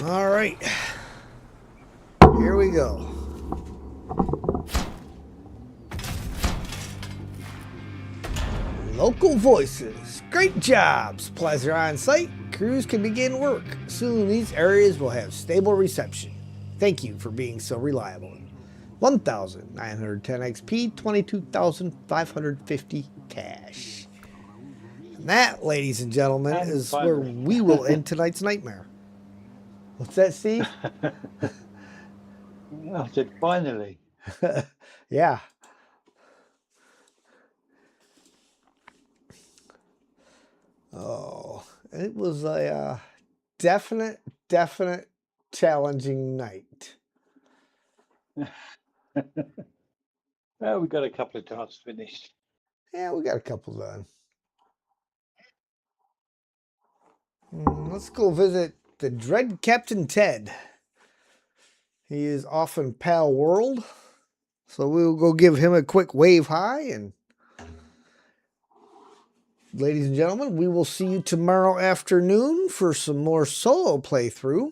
All right, here we go. Local voices. Great job. Supplies are on site. Crews can begin work. Soon these areas will have stable reception. Thank you for being so reliable. 1,910 XP, 22,550 cash. And that, ladies and gentlemen, And is finally, where we will end tonight's nightmare. What's that, Steve? I said, finally. Yeah. Oh, it was a definite challenging night. Well, we got a couple of tasks finished. Yeah, we got a couple done. Let's go visit the Dread Captain Ted. He is off in Pal World. So we'll go give him a quick wave hi. And ladies and gentlemen, we will see you tomorrow afternoon for some more solo playthrough.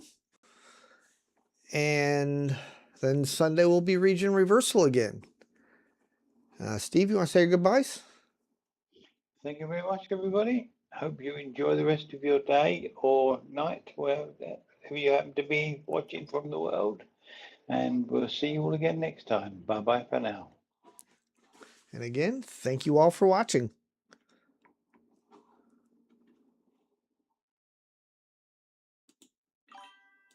And then Sunday will be Region Reversal again. Steve, you want to say your goodbyes? Thank you very much, everybody. Hope you enjoy the rest of your day or night, wherever you happen to be watching from the world. And we'll see you all again next time. Bye-bye for now. And again, thank you all for watching.